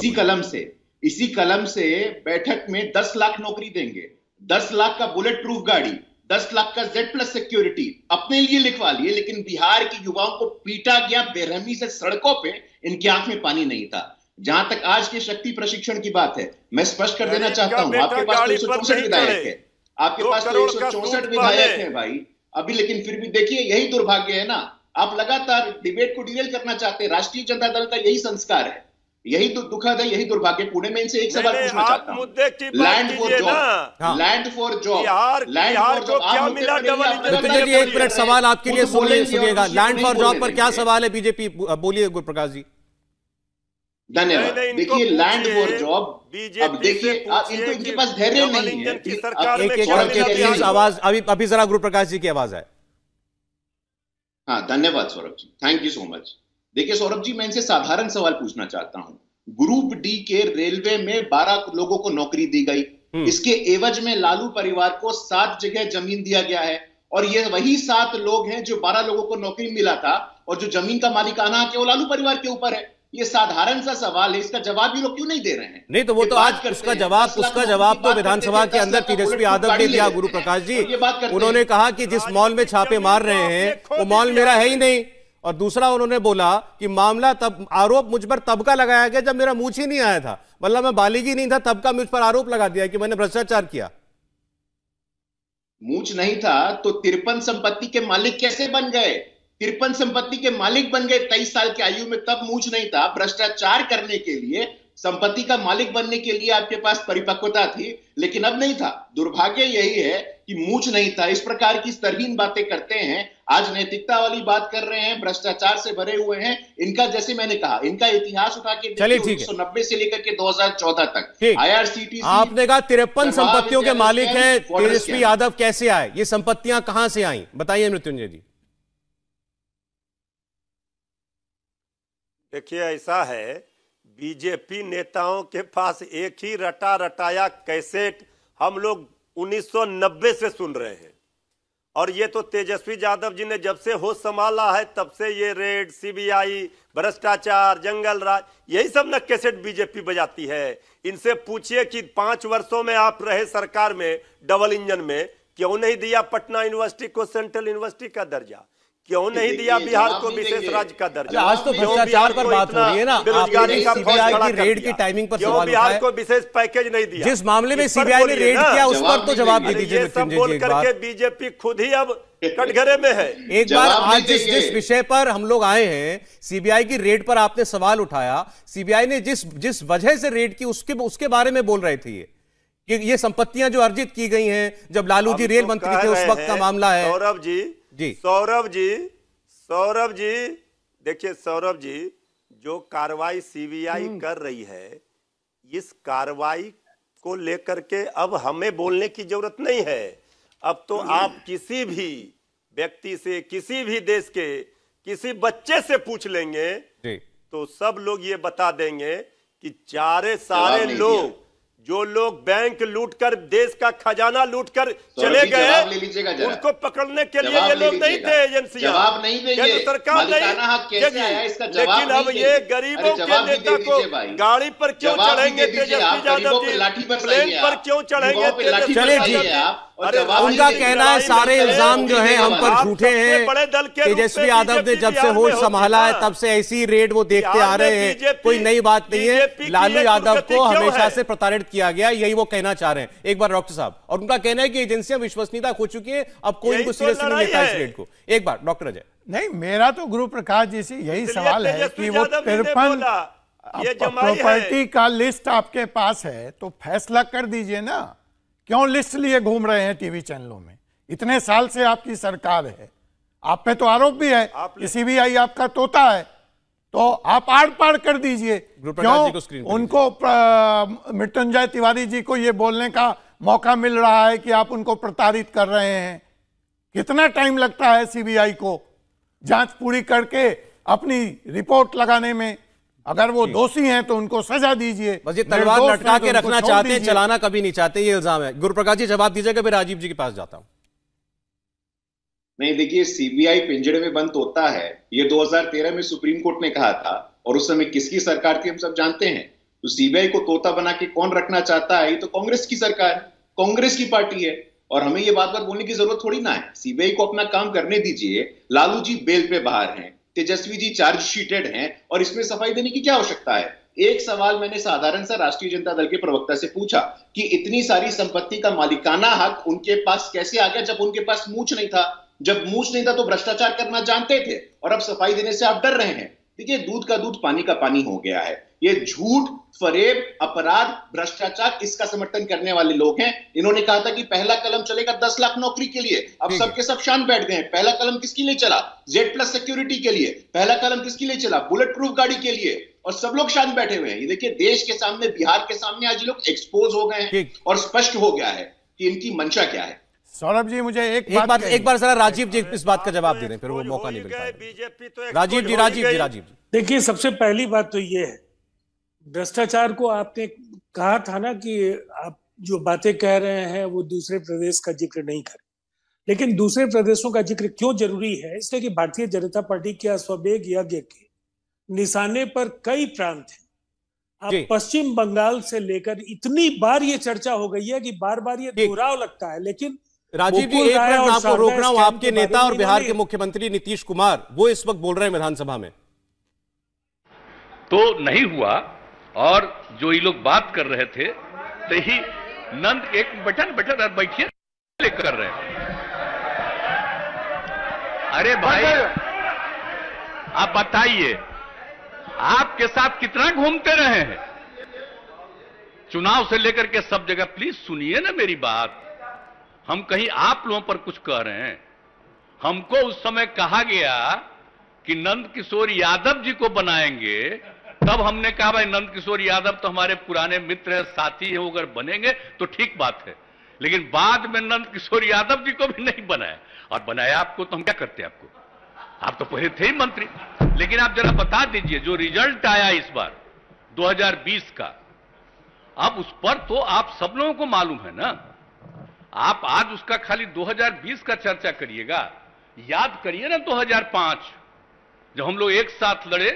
इसी कलम से बैठक में 10 लाख नौकरी देंगे, 10 लाख का बुलेट प्रूफ गाड़ी, 10 लाख का Z+ सिक्योरिटी अपने लिए लिखवा लिए। लेकिन बिहार के युवाओं को पीटा गया बेरहमी से सड़कों पे, इनकी आंख में पानी नहीं था। जहां तक आज के शक्ति प्रशिक्षण की बात है, मैं स्पष्ट कर देना चाहता हूं, आपके पास 164 विधायक है, आपके पास 164 विधायक है भाई अभी। लेकिन फिर भी देखिए, यही दुर्भाग्य है ना, आप लगातार डिबेट को डिरेल करना चाहते हैं। राष्ट्रीय जनता दल का यही संस्कार है, यही दुखद है, यही दुर्भाग्य। पुणे में इनसे एक सवाल पूछना चाहता हूं, land for job, land for job, land for job. एक मिनट सवाल आपके लिए सुनिएगा। लैंड फॉर जॉब पर क्या सवाल है बीजेपी? बोलिए गुरु प्रकाश जी। धन्यवाद। देखिए लैंड फॉर जॉब, अब देखिए इनको, इनके पास धैर्य नहीं है। एक आवाज अभी जरा गुरु प्रकाश जी की आवाज आए। हाँ धन्यवाद Saurabh ji, thank you so much. देखिए सौरभ जी, मैं इनसे साधारण सवाल पूछना चाहता हूं। ग्रुप डी के रेलवे में 12 लोगों को नौकरी दी गई, इसके एवज में लालू परिवार को 7 जगह जमीन दिया गया है, और ये वही 7 लोग हैं जो 12 लोगों को नौकरी मिला था, और जो जमीन का मालिकाना है वो लालू परिवार के ऊपर है। ये साधारण सा सवाल है, इसका जवाब ये लोग क्यों नहीं दे रहे हैं? नहीं तो वो तो आज उसका जवाब तो विधानसभा के अंदर तेजस्वी यादव ने दिया गुरु प्रकाश जी। उन्होंने कहा कि जिस मॉल में छापे मार रहे हैं वो मॉल मेरा है ही नहीं। और दूसरा उन्होंने बोला कि मामला तब, आरोप मुझ पर तब का लगाया गया जब मेरा मूछ ही नहीं आया था, मतलब मैं बालिग ही नहीं था, तब का मुझ पर आरोप लगा दिया कि मैंने भ्रष्टाचार किया। मूछ नहीं था तो 53 संपत्ति के मालिक कैसे बन गए? 53 संपत्ति के मालिक बन गए 23 साल की आयु में, तब मूछ नहीं था। भ्रष्टाचार करने के लिए, संपत्ति का मालिक बनने के लिए आपके पास परिपक्वता थी, लेकिन अब नहीं था। दुर्भाग्य यही है कि मूछ नहीं था, इस प्रकार की स्तरहीन बातें करते हैं। आज नैतिकता वाली बात कर रहे हैं, भ्रष्टाचार से भरे हुए हैं। इनका, जैसे मैंने कहा, इनका इतिहास उठा के देखिए, 1990 से लेकर के 2014 तक IRCTC। आपने कहा 53 संपत्तियों के मालिक हैं तेजस्वी यादव, कैसे आए ये संपत्तियां, कहां से आई, बताइए मृत्युंजय जी। देखिए, ऐसा है, बीजेपी नेताओं के पास एक ही रटा रटाया कैसेट हम लोग 1990 से सुन रहे हैं, और ये तो तेजस्वी यादव जी ने जब से होश संभाला है तब से ये रेड, CBI, भ्रष्टाचार, जंगल राज, यही सब न कैसेट बीजेपी बजाती है। इनसे पूछिए कि 5 वर्षों में आप रहे सरकार में डबल इंजन में, क्यों नहीं दिया पटना यूनिवर्सिटी को सेंट्रल यूनिवर्सिटी का दर्जा, क्यों नहीं दिया बिहार को विशेष राज्य का दर्जा। आज तो भ्रष्टाचार पर बात हो रही है ना, बेरोजगारी का सीबीआई की रेड की टाइमिंग पर सवाल बिहार को विशेष पैकेज नहीं दिया। जिस मामले में सीबीआई ने रेड किया उस पर तो जवाब दे दीजिए। ये सब बोल करके बीजेपी खुद ही अब कटघरे में है। एक बार आज जिस विषय पर हम लोग आए हैं, सीबीआई की रेड पर आपने सवाल उठाया, सीबीआई ने जिस वजह से रेड की उसके बारे में बोल रहे थे कि ये संपत्तियां जो अर्जित की गई हैं जब लालू जी रेल मंत्री थे उस वक्त का मामला है। सौरभ जी देखिए, सौरभ जी, जो कार्रवाई सीबीआई कर रही है, इस कार्रवाई को लेकर के अब हमें बोलने की जरूरत नहीं है। अब तो आप किसी भी व्यक्ति से, किसी भी देश के किसी बच्चे से पूछ लेंगे तो सब लोग ये बता देंगे कि सारे लोग, जो लोग बैंक लूटकर, देश का खजाना लूटकर चले गए, उनको पकड़ने के लिए ये लोग नहीं थे एजेंसियां, जवाब नहीं देंगे, केंद्र सरकार नहीं। लेकिन अब ये गरीबों के नेता को गाड़ी पर क्यों चढ़ेंगे तेजस्वी यादव जी, प्लेन पर क्यों चढ़ेंगे तेजस्वी यादव? अरे उनका कहना है सारे इल्जाम जो है हम पर झूठे हैं। तेजस्वी यादव ने जब से होश संभाला है तब से ऐसी रेड वो देखते आ रहे हैं, कोई नई बात नहीं है। लालू यादव को हमेशा से प्रताड़ित किया गया, यही वो कहना चाह रहे हैं। एक बार डॉक्टर साहब, और उनका कहना है कि एजेंसियां विश्वसनीयता खो चुकी है, अब कोई इनको सीरियस नहीं लेता इस रेड को। एक बार डॉक्टर अजय। नहीं, मेरा तो गुरु प्रकाश जी से यही सवाल है कि वो 53 प्रॉपर्टी का लिस्ट आपके पास है तो फैसला कर दीजिए ना। क्यों लिस्ट लिए घूम रहे हैं टीवी चैनलों में? इतने साल से आपकी सरकार है, आप पे तो आरोप भी है कि सीबीआई आपका तोता है, तो आप आड़ पाड़ कर दीजिए। क्यों उनको मृत्युंजय तिवारी जी को ये बोलने का मौका मिल रहा है कि आप उनको प्रताड़ित कर रहे हैं? कितना टाइम लगता है सीबीआई को जांच पूरी करके अपनी रिपोर्ट लगाने में? अगर वो दोषी हैं तो उनको सजा दीजिए। बस ये तलवार लटका के रखना चाहते हैं, चलाना कभी नहीं चाहते, ये इल्जाम है। गुरुप्रकाश जी जवाब दीजिएगा, फिर राजीव जी के पास जाता हूं। नहीं, देखिए, सीबीआई पिंजड़े में बंद होता है, ये 2013 में सुप्रीम कोर्ट ने कहा था, और उस समय किसकी सरकार थी हम सब जानते हैं। तो सीबीआई को तोता बना के कौन रखना चाहता है? ये तो कांग्रेस की सरकार है, कांग्रेस की पार्टी है, और हमें ये बात बोलने की जरूरत थोड़ी ना है। सीबीआई को अपना काम करने दीजिए। लालू जी बेल पे बाहर हैं, तेजस्वी जी चार्जशीटेड हैं, और इसमें सफाई देने की क्या आवश्यकता है? एक सवाल मैंने साधारण सा राष्ट्रीय जनता दल के प्रवक्ता से पूछा कि इतनी सारी संपत्ति का मालिकाना हक उनके पास कैसे आ गया जब उनके पास मूछ नहीं था? जब मूछ नहीं था तो भ्रष्टाचार करना जानते थे, और अब सफाई देने से आप डर रहे हैं। देखिए, दूध का दूध पानी का पानी हो गया है। ये झूठ, फरेब, अपराध, भ्रष्टाचार, इसका समर्थन करने वाले लोग हैं। इन्होंने कहा था कि पहला कलम चलेगा 10 लाख नौकरी के लिए, अब सबके सब शान बैठ गए हैं। पहला कलम किसके लिए चला? Z+ सिक्योरिटी के लिए। पहला कलम किसके लिए चला? बुलेट प्रूफ गाड़ी के लिए, और सब लोग शान बैठे हुए हैं। ये देखिए, देश के सामने, बिहार के सामने आज लोग एक्सपोज हो गए हैं, और स्पष्ट हो गया है कि इनकी मंशा क्या है। सौरभ जी, मुझे एक बार जरा राजीव जी इस बात का जवाब दे दें, फिर वो मौका नहीं मिल पाएगा। बीजेपी तो राजीव जी। देखिए, सबसे पहली बात तो ये है, भ्रष्टाचार को आपने कहा था ना कि आप जो बातें कह रहे हैं वो दूसरे प्रदेश का जिक्र नहीं करें, लेकिन दूसरे प्रदेशों का जिक्र क्यों जरूरी है? इसलिए कि भारतीय जनता पार्टी के अश्वमेध यज्ञ के निशाने पर कई प्रांत हैं। अब पश्चिम बंगाल से लेकर इतनी बार ये चर्चा हो गई है कि बार बार ये दोहराव लगता है। लेकिन राजीव जी, एक मिनट आपको रोक रहा हूं। आपके नेता और बिहार के मुख्यमंत्री नीतीश कुमार वो इस वक्त बोल रहे हैं विधानसभा में, तो नहीं हुआ, और जो ये लोग बात कर रहे थे तो ही नंद एक बैठिए कर रहे हैं। अरे भाई, आप बताइए, आपके साथ कितना घूमते रहे हैं चुनाव से लेकर के सब जगह? प्लीज सुनिए ना मेरी बात। हम कहीं आप लोगों पर कुछ कह रहे हैं? हमको उस समय कहा गया कि नंद किशोर यादव जी को बनाएंगे, तब हमने कहा भाई नंद किशोर यादव तो हमारे पुराने मित्र है, साथी है, अगर बनेंगे तो ठीक बात है। लेकिन बाद में नंद किशोर यादव जी को भी नहीं बनाया, और बनाया आपको तो हम क्या करते आपको? आप तो पहले थे ही मंत्री। लेकिन आप जरा बता दीजिए, जो रिजल्ट आया इस बार 2020 का, अब उस पर तो आप सब लोगों को मालूम है ना। आप आज उसका खाली 2020 का चर्चा करिएगा, याद करिए ना 2005 जब हम लोग एक साथ लड़े,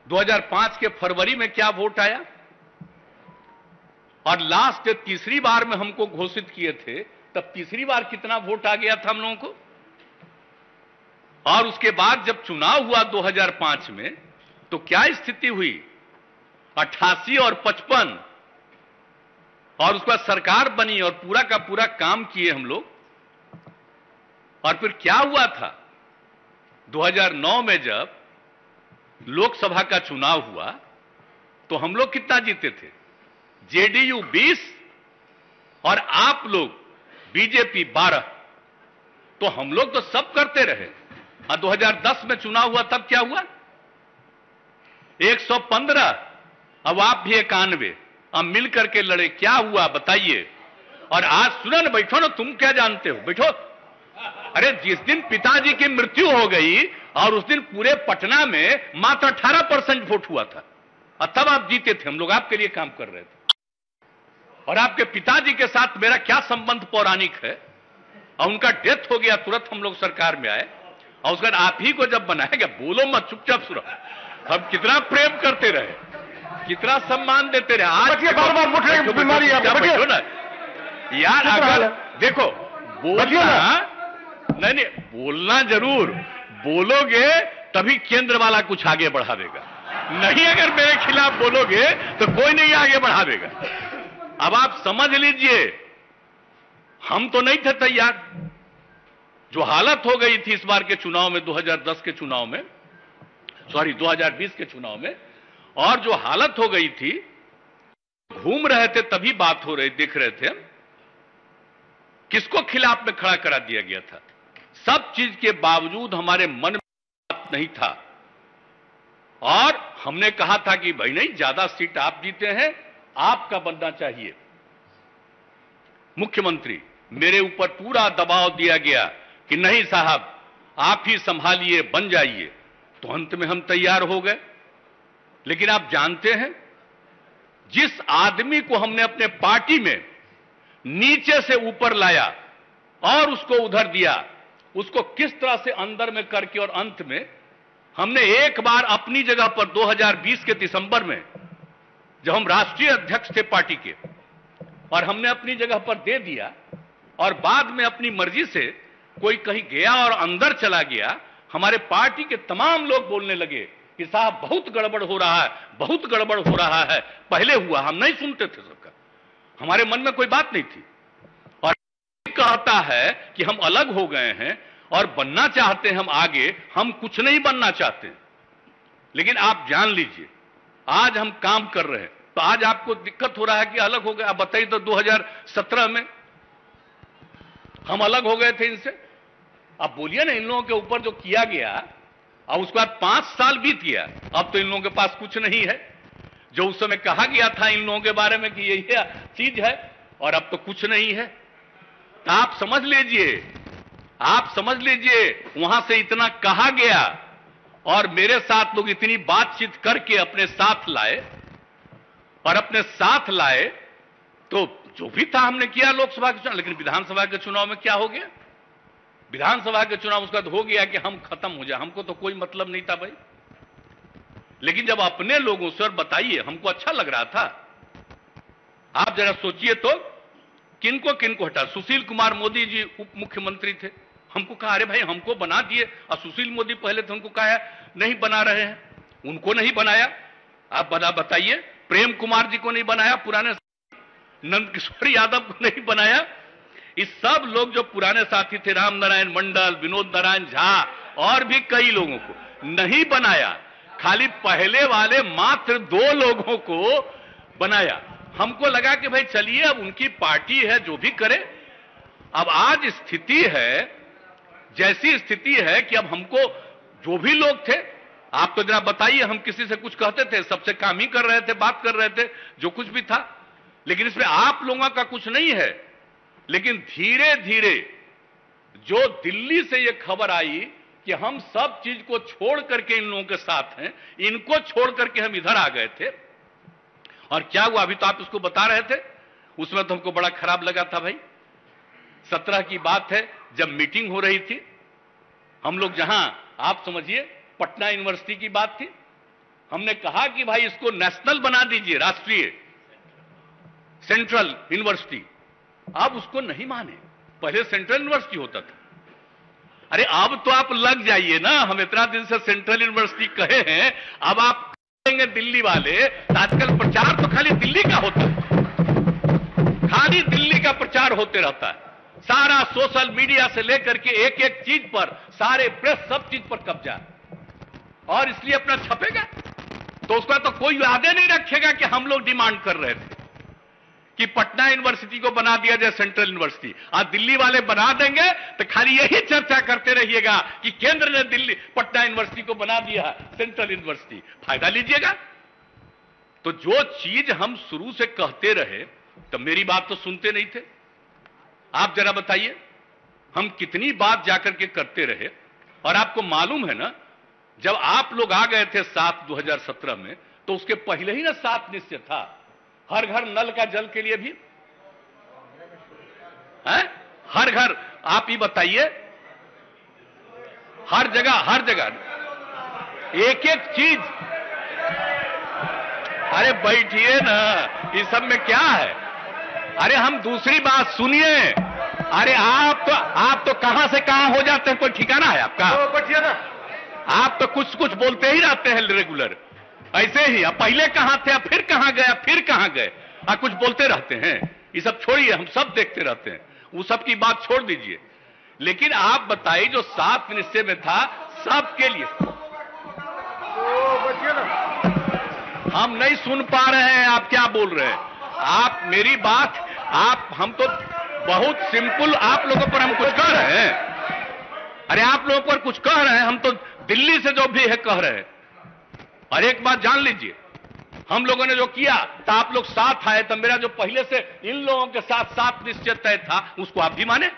2005 के फरवरी में क्या वोट आया, और लास्ट तीसरी बार में हमको घोषित किए थे, तब तीसरी बार कितना वोट आ गया था हम लोगों को। और उसके बाद जब चुनाव हुआ 2005 में, तो क्या स्थिति हुई, 88 और 55, और उसके बाद सरकार बनी और पूरा का पूरा काम किए हम लोग। और फिर क्या हुआ था 2009 में जब लोकसभा का चुनाव हुआ, तो हम लोग कितना जीते थे? जेडीयू 20 और आप लोग बीजेपी 12। तो हम लोग तो सब करते रहे। और 2010 में चुनाव हुआ, तब क्या हुआ? 115, अब आप भी 91, अब मिल करके लड़े, क्या हुआ बताइए। और आज सुनो ना, बैठो ना, तुम क्या जानते हो, बैठो। अरे जिस दिन पिताजी की मृत्यु हो गई और उस दिन पूरे पटना में मात्र 18% वोट हुआ था, और तब आप जीते थे, हम लोग आपके लिए काम कर रहे थे। और आपके पिताजी के साथ मेरा क्या संबंध पौराणिक है, और उनका डेथ हो गया, तुरंत हम लोग सरकार में आए, और उसके बाद आप ही को जब बनाया गया, बोलो मत, चुपचाप सुनो, हम कितना प्रेम करते रहे, कितना सम्मान देते रहे। आज बार बार बीमारी बैठो ना यार, अगर देखो बोलना नहीं, बोलना जरूर, बोलोगे तभी केंद्र वाला कुछ आगे बढ़ा देगा, नहीं अगर मेरे खिलाफ बोलोगे तो कोई नहीं आगे बढ़ा देगा। अब आप समझ लीजिए, हम तो नहीं थे तैयार। जो हालत हो गई थी इस बार के चुनाव में, 2010 के चुनाव में, सॉरी 2020 के चुनाव में, और जो हालत हो गई थी, घूम रहे थे तभी बात हो रही, देख रहे थे हम, किसको खिलाफ में खड़ा करा दिया गया था। सब चीज के बावजूद हमारे मन में बात नहीं था, और हमने कहा था कि भाई नहीं, ज्यादा सीट आप जीते हैं, आपका बनना चाहिए मुख्यमंत्री। मेरे ऊपर पूरा दबाव दिया गया कि नहीं साहब आप ही संभालिए, बन जाइए। तो अंत में हम तैयार हो गए। लेकिन आप जानते हैं, जिस आदमी को हमने अपने पार्टी में नीचे से ऊपर लाया और उसको उधर दिया, उसको किस तरह से अंदर में करके, और अंत में हमने एक बार अपनी जगह पर 2020 के दिसंबर में, जब हम राष्ट्रीय अध्यक्ष थे पार्टी के, और हमने अपनी जगह पर दे दिया, और बाद में अपनी मर्जी से कोई कहीं गया और अंदर चला गया, हमारे पार्टी के तमाम लोग बोलने लगे कि साहब बहुत गड़बड़ हो रहा है, बहुत गड़बड़ हो रहा है। पहले हुआ, हम नहीं सुनते थे सबका, हमारे मन में कोई बात नहीं थी। और कहता है कि हम अलग हो गए हैं और बनना चाहते हैं हम आगे, हम कुछ नहीं बनना चाहते। लेकिन आप जान लीजिए, आज हम काम कर रहे हैं, तो आज आपको दिक्कत हो रहा है कि अलग हो गए। आप बताइए तो 2017 में हम अलग हो गए थे इनसे। अब बोलिए ना, इन लोगों के ऊपर जो किया गया, और उसके बाद 5 साल बीत गया, अब तो इन लोगों के पास कुछ नहीं है। जो उस समय कहा गया था इन लोगों के बारे में कि यही चीज है, और अब तो कुछ नहीं है। तो आप समझ लीजिए, आप समझ लीजिए, वहां से इतना कहा गया और मेरे साथ लोग इतनी बातचीत करके अपने साथ लाए, और अपने साथ लाए तो जो भी था हमने किया लोकसभा के चुनाव। लेकिन विधानसभा के चुनाव में क्या हो गया? विधानसभा के चुनाव उसका हो गया कि हम खत्म हो जाए, हमको तो कोई मतलब नहीं था भाई। लेकिन जब अपने लोगों से, और बताइए, हमको अच्छा लग रहा था। आप जरा सोचिए तो, किनको किनको हटा। सुशील कुमार मोदी जी उप मुख्यमंत्री थे, हमको कहा अरे भाई हमको बना दिए, और सुशील मोदी पहले थे, उनको कहा नहीं बना रहे हैं, उनको नहीं बनाया। आप बताइए, प्रेम कुमार जी को नहीं बनाया, पुराने नंद किशोर यादव को नहीं बनाया। इस सब लोग जो पुराने साथी थे, राम नारायण मंडल, विनोद नारायण झा, और भी कई लोगों को नहीं बनाया। खाली पहले वाले मात्र 2 लोगों को बनाया। हमको लगा कि भाई चलिए, अब उनकी पार्टी है, जो भी करे। अब आज स्थिति है, जैसी स्थिति है कि अब हमको जो भी लोग थे, आप तो जरा बताइए, हम किसी से कुछ कहते थे, सबसे काम ही कर रहे थे, बात कर रहे थे, जो कुछ भी था, लेकिन इसमें आप लोगों का कुछ नहीं है। लेकिन धीरे धीरे जो दिल्ली से ये खबर आई कि हम सब चीज को छोड़ करके इन लोगों के साथ हैं, इनको छोड़ करके हम इधर आ गए थे, और क्या हुआ अभी तो आप इसको बता रहे थे, उसमें तो हमको बड़ा खराब लगा था भाई। 17 की बात है, जब मीटिंग हो रही थी, हम लोग जहां, आप समझिए पटना यूनिवर्सिटी की बात थी, हमने कहा कि भाई इसको नेशनल बना दीजिए, राष्ट्रीय सेंट्रल यूनिवर्सिटी। आप उसको नहीं माने, पहले सेंट्रल यूनिवर्सिटी होता था। अरे अब तो आप लग जाइए ना, हम इतना दिन से सेंट्रल यूनिवर्सिटी कहे हैं, अब आप कहेंगे दिल्ली वाले, आजकल प्रचार तो खाली दिल्ली का होता है, खाली दिल्ली का प्रचार होते रहता है, सारा सोशल मीडिया से लेकर के एक एक चीज पर, सारे प्रेस सब चीज पर कब्जा, और इसलिए अपना छपेगा तो उसका तो कोई वादे नहीं रखेगा कि हम लोग डिमांड कर रहे थे कि पटना यूनिवर्सिटी को बना दिया जाए सेंट्रल यूनिवर्सिटी। आज दिल्ली वाले बना देंगे तो खाली यही चर्चा करते रहिएगा कि केंद्र ने दिल्ली पटना यूनिवर्सिटी को बना दिया सेंट्रल यूनिवर्सिटी, फायदा लीजिएगा। तो जो चीज हम शुरू से कहते रहे, तो मेरी बात तो सुनते नहीं थे। आप जरा बताइए, हम कितनी बात जाकर के करते रहे, और आपको मालूम है ना, जब आप लोग आ गए थे 2017 में, तो उसके पहले ही ना 7 निश्चय था, हर घर नल का जल के लिए भी है, हर घर, आप ही बताइए, हर जगह एक एक चीज। अरे बैठिए ना, इस सब में क्या है? अरे हम दूसरी बात सुनिए। अरे आप तो कहां से कहां हो जाते हैं, कोई ठिकाना है आपका? बैठिए ना, आप तो कुछ कुछ बोलते ही रहते हैं रेगुलर, ऐसे ही। अब पहले कहां थे, अब फिर कहां गए, फिर कहां गए, कुछ बोलते रहते हैं। ये सब छोड़िए, हम सब देखते रहते हैं, वो सब की बात छोड़ दीजिए। लेकिन आप बताइए, जो 7 निश्चय में था सबके लिए, हम नहीं सुन पा रहे हैं, आप क्या बोल रहे हैं? आप मेरी बात, हम तो बहुत सिंपल आप लोगों पर हम कुछ कह रहे हैं। अरे आप लोगों पर कुछ कह रहे हैं, हम तो दिल्ली से जो भी है कह रहे हैं। और एक बात जान लीजिए, हम लोगों ने जो किया तो आप लोग साथ आए, तो मेरा जो पहले से इन लोगों के साथ 7 निश्चय तय था, उसको आप भी माने।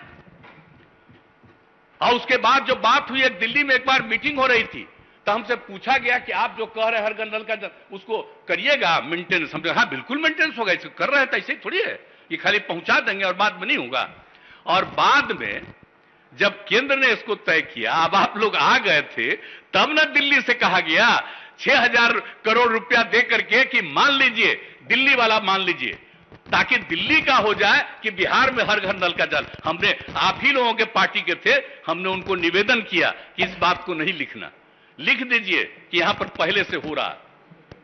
और उसके बाद जो बात हुई, एक दिल्ली में एक बार मीटिंग हो रही थी, तो हमसे पूछा गया कि आप जो कह रहे हैं हर घर नल का उसको करिएगा मेंटेनेंस। हम हाँ बिल्कुल मेंटेनेंस होगा, इसको कर रहे हैं, तो ऐसे ही थोड़ी है कि खाली पहुंचा देंगे और बाद में नहीं होगा। और बाद में जब केंद्र ने इसको तय किया, अब आप लोग आ गए थे, तब ना दिल्ली से कहा गया 6000 करोड़ रुपया दे करके कि मान लीजिए, दिल्ली वाला मान लीजिए, ताकि दिल्ली का हो जाए कि बिहार में हर घर नल का जल। हमने, आप ही लोगों के पार्टी के थे, हमने उनको निवेदन किया कि इस बात को नहीं लिखना, लिख दीजिए कि यहां पर पहले से हो रहा।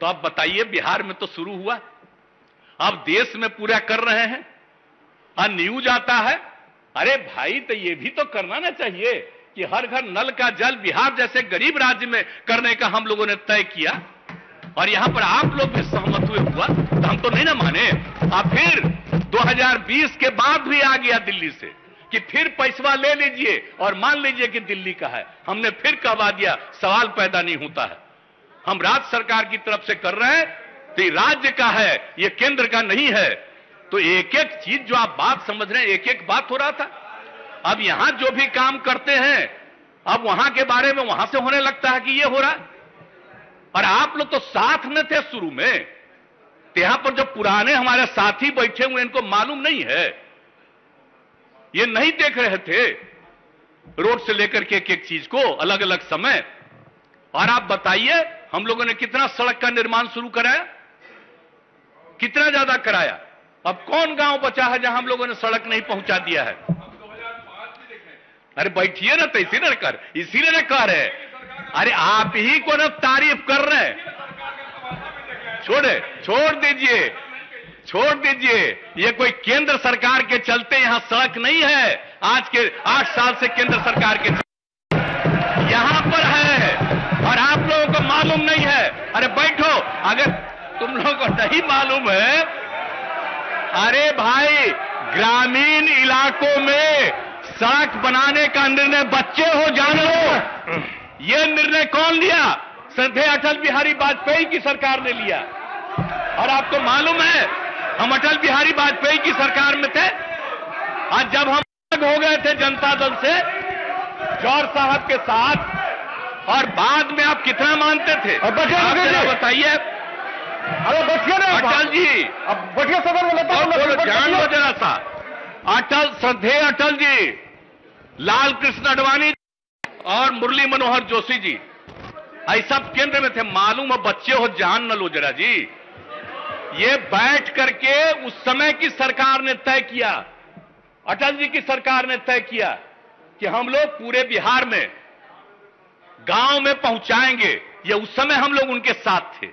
तो आप बताइए, बिहार में तो शुरू हुआ, अब देश में पूरा कर रहे हैं, और न्यूज आता है। अरे भाई, तो ये भी तो करना ना चाहिए कि हर घर नल का जल बिहार जैसे गरीब राज्य में करने का हम लोगों ने तय किया, और यहां पर आप लोग भी सहमत हुआ, तो हम तो नहीं ना माने। अब फिर 2020 के बाद भी आ गया दिल्ली से कि फिर पैसा ले लीजिए और मान लीजिए कि दिल्ली का है। हमने फिर कहवा दिया, सवाल पैदा नहीं होता है। हम राज्य सरकार की तरफ से कर रहे हैं, तो ये राज्य का है, ये केंद्र का नहीं है। तो एक एक चीज जो आप बात समझ रहे हैं, एक एक बात हो रहा था। अब यहां जो भी काम करते हैं, अब वहां के बारे में वहां से होने लगता है कि ये हो रहा है। और आप लोग तो साथ में थे शुरू में, तो यहां पर जो पुराने हमारे साथी बैठे हुए, इनको मालूम नहीं है, ये नहीं देख रहे थे रोड से लेकर के एक एक चीज को, अलग अलग समय। और आप बताइए, हम लोगों ने कितना सड़क का निर्माण शुरू कराया, कितना ज्यादा कराया। अब कौन गांव बचा है जहां हम लोगों ने सड़क नहीं पहुंचा दिया है? अरे बैठिए ना, तो इसीलिए ना कह रहे। अरे आप ही को ना तारीफ कर रहे हैं। छोड़ दीजिए, ये कोई केंद्र सरकार के चलते यहां सड़क नहीं है। आज के 8 साल से केंद्र सरकार के यहां पर है, और आप लोगों को मालूम नहीं है। अरे बैठो, अगर तुम लोगों को नहीं मालूम है, अरे भाई ग्रामीण इलाकों में सड़क बनाने का निर्णय बच्चे हो जान लो, यह निर्णय कौन लिया? श्रद्धेय अटल बिहारी वाजपेयी की सरकार ने लिया। और आपको मालूम है हम अटल बिहारी वाजपेयी की सरकार में थे, आज जब हम अलग हो गए थे जनता दल से जौहर साहब के साथ, और बाद में आप कितना मानते थे? आप बताइए। अरे बचिए ना अटल जी, अब बचिए सदन में जान लो जरा सा, अटल श्रद्धेय अटल जी, लाल कृष्ण आडवाणी और मुरली मनोहर जोशी जी ऐसा केंद्र में थे। मालूम है बच्चे हो जान न लो जरा जी। ये बैठ करके उस समय की सरकार ने तय किया, अटल जी की सरकार ने तय किया कि हम लोग पूरे बिहार में गांव में पहुंचाएंगे। ये उस समय हम लोग उनके साथ थे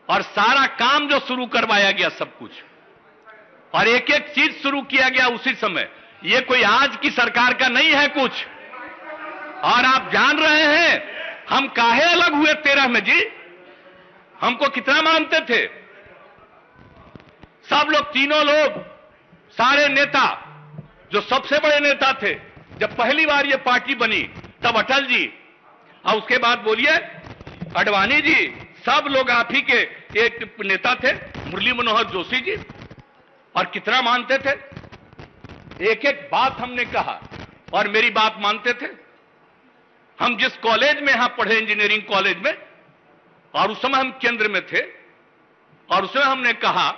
और सारा काम जो शुरू करवाया गया सब कुछ, और एक एक चीज शुरू किया गया उसी समय। ये कोई आज की सरकार का नहीं है कुछ। और आप जान रहे हैं हम काहे अलग हुए 13 में जी? हमको कितना मानते थे सब लोग, तीनों लोग, सारे नेता, जो सबसे बड़े नेता थे। जब पहली बार ये पार्टी बनी तब अटल जी, और उसके बाद बोलिए आडवाणी जी, सब लोग आप ही के एक नेता थे, मुरली मनोहर जोशी जी, और कितना मानते थे। एक एक बात हमने कहा और मेरी बात मानते थे। हम जिस कॉलेज में यहां पढ़े, इंजीनियरिंग कॉलेज में, और उस समय हम केंद्र में थे, और उसमें हमने कहा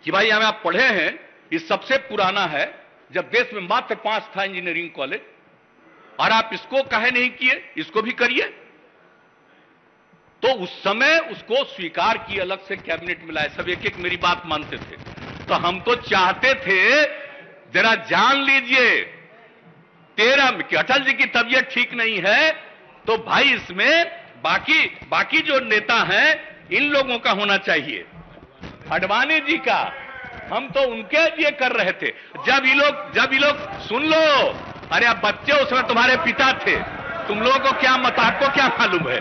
कि भाई हमें आप पढ़े हैं, ये सबसे पुराना है, जब देश में मात्र 5 था इंजीनियरिंग कॉलेज, और आप इसको काहे नहीं किए, इसको भी करिए। तो उस समय उसको स्वीकार किए, अलग से कैबिनेट में लाए, सब एक एक मेरी बात मानते थे। तो हम तो चाहते थे जरा जान लीजिए 13 में कि अटल जी की तबीयत ठीक नहीं है, तो भाई इसमें बाकी जो नेता हैं इन लोगों का होना चाहिए। आडवाणी जी का हम तो उनके लिए कर रहे थे। जब ये लोग सुन लो, अरे आप बच्चे उसमें तुम्हारे पिता थे, तुम लोगों को क्या मत, आपको क्या मालूम है?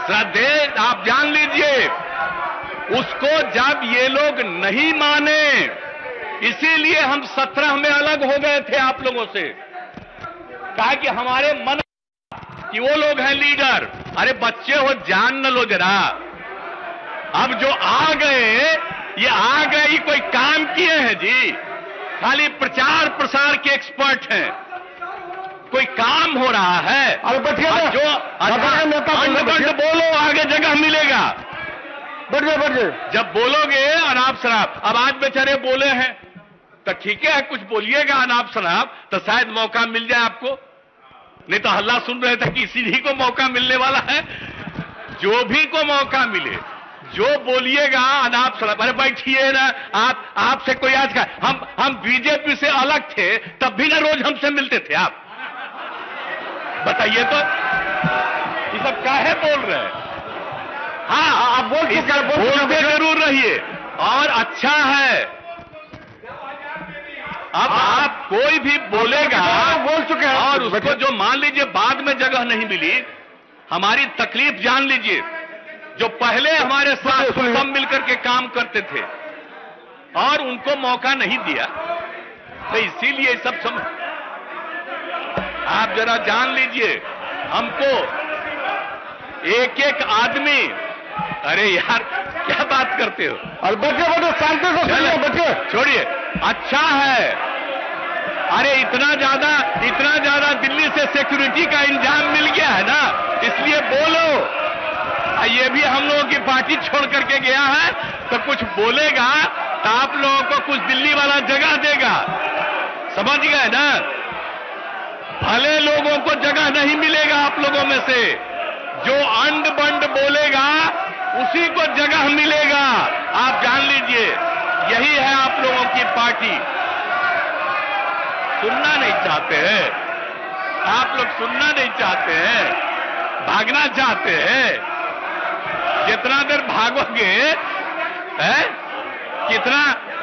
श्रद्धेय आप जान लीजिए, उसको जब ये लोग नहीं माने, इसीलिए हम 17 में अलग हो गए थे आप लोगों से। कहा कि हमारे मन कि वो लोग हैं लीडर। अरे बच्चे हो जान न लो जरा। अब जो आ गए, ये कोई काम किए हैं जी? खाली प्रचार प्रसार के एक्सपर्ट हैं, कोई काम हो रहा है? अरे बचिए जो अंड बोलो, आगे जगह मिलेगा। बढ़िए जब बोलोगे अनाप शराब, अब आज बेचारे बोले हैं तो ठीक है, कुछ बोलिएगा अनाप शराब तो शायद मौका मिल जाए आपको। नहीं तो हल्ला सुन रहे थे कि इसी ही को मौका मिलने वाला है। जो भी को मौका मिले, जो बोलिएगा अनाप शराब। अरे बैठिए ना, आपसे कोई आज का, हम बीजेपी से अलग थे तब भी ना रोज हमसे मिलते थे आप, बताइए तो ये सब काहे बोल रहे हैं? हाँ आप बोलते जरूर रहिए और अच्छा है। अब आप कोई भी बोलेगा, बोल चुके हैं, और उसको जो मान लीजिए बाद में जगह नहीं मिली, हमारी तकलीफ जान लीजिए। जो पहले हमारे साथ सब मिलकर के काम करते थे और उनको मौका नहीं दिया, तो इसीलिए सब आप जरा जान लीजिए। हमको एक एक आदमी, अरे यार क्या बात करते हो? और बच्चे शांति से सुनिए, बच्चे छोड़िए, अच्छा है। अरे इतना ज्यादा दिल्ली से सिक्योरिटी का इंतजाम मिल गया है ना, इसलिए बोलो। ये भी हम लोगों की पार्टी छोड़ करके गया है, तो कुछ बोलेगा तो आप लोगों को कुछ दिल्ली वाला जगह देगा, समझ गए ना? भले लोगों को जगह नहीं मिलेगा आप लोगों में से, जो अंड बंड बोलेगा उसी को जगह मिलेगा। आप जान लीजिए, यही है आप लोगों की पार्टी। सुनना नहीं चाहते हैं आप लोग, सुनना नहीं चाहते हैं, भागना चाहते हैं। जितना देर भागोगे है,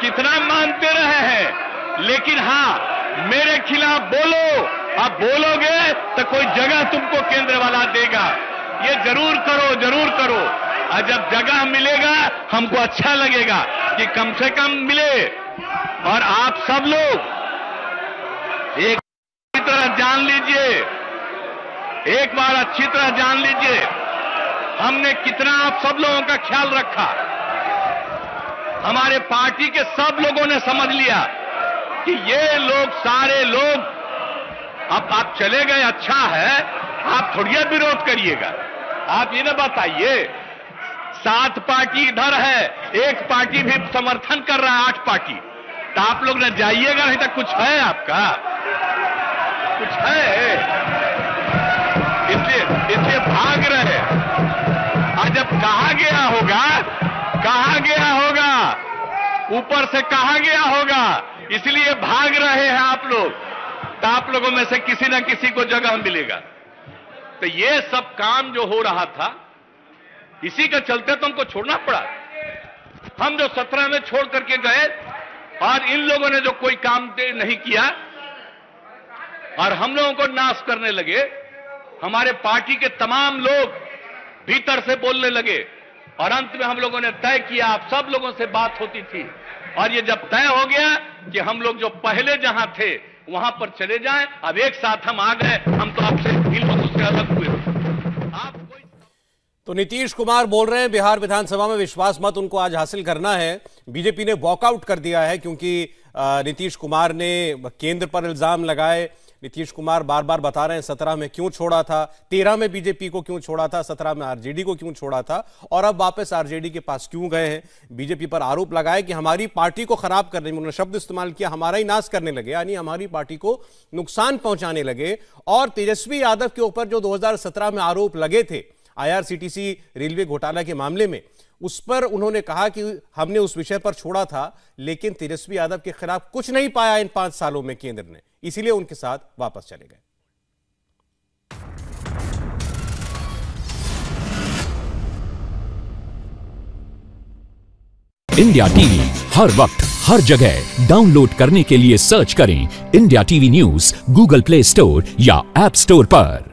कितना मानते रहे हैं, लेकिन हाँ मेरे खिलाफ बोलो। आप बोलोगे तो कोई जगह तुमको केंद्र वाला देगा। ये जरूर करो, जरूर करो। और जब जगह मिलेगा हमको अच्छा लगेगा कि कम से कम मिले। और आप सब लोग एक तरह जान लीजिए, एक बार अच्छी तरह जान लीजिए, हमने कितना आप सब लोगों का ख्याल रखा। हमारे पार्टी के सब लोगों ने समझ लिया कि ये लोग सारे लोग, अब आप चले गए अच्छा है, आप थोड़ी विरोध करिएगा। आप ये ना बताइए 7 पार्टी इधर है, एक पार्टी भी समर्थन कर रहा है, 8 पार्टी, तो आप लोग न जाइएगा, नहीं तो कुछ है आपका, कुछ है, इसलिए भाग रहे। और जब कहा गया होगा, ऊपर से कहा गया होगा, इसलिए भाग रहे हैं आप लोग, तो आप लोगों में से किसी न किसी को जगह मिलेगा। तो ये सब काम जो हो रहा था, इसी के चलते तो हमको छोड़ना पड़ा। हम जो 17 में छोड़ करके गए और इन लोगों ने जो कोई काम नहीं किया और हम लोगों को नाश करने लगे, हमारे पार्टी के तमाम लोग भीतर से बोलने लगे और अंत में हम लोगों ने तय किया, आप सब लोगों से बात होती थी और ये जब तय हो गया कि हम लोग जो पहले जहां थे वहां पर चले जाएं, अब एक साथ हम आ गए, हम तो आपसे इन लोगों से अलग हुए। तो नीतीश कुमार बोल रहे हैं बिहार विधानसभा में विश्वास मत उनको आज हासिल करना है। बीजेपी ने वॉकआउट कर दिया है क्योंकि नीतीश कुमार ने केंद्र पर इल्जाम लगाए। नीतीश कुमार बार बार बता रहे हैं 17 में क्यों छोड़ा था, 13 में बीजेपी को क्यों छोड़ा था, 17 में आरजेडी को क्यों छोड़ा था और अब वापस आरजेडी के पास क्यों गए हैं। बीजेपी पर आरोप लगाए कि हमारी पार्टी को खराब करने में, उन्होंने शब्द इस्तेमाल किया, हमारा ही नाश करने लगे, यानी हमारी पार्टी को नुकसान पहुंचाने लगे। और तेजस्वी यादव के ऊपर जो 2017 में आरोप लगे थे IRCTC रेलवे घोटाला के मामले में, उस पर उन्होंने कहा कि हमने उस विषय पर छोड़ा था, लेकिन तेजस्वी यादव के खिलाफ कुछ नहीं पाया इन 5 सालों में केंद्र ने, इसीलिए उनके साथ वापस चले गए। इंडिया टीवी हर वक्त हर जगह डाउनलोड करने के लिए सर्च करें India TV news Google play store या ऐप स्टोर पर।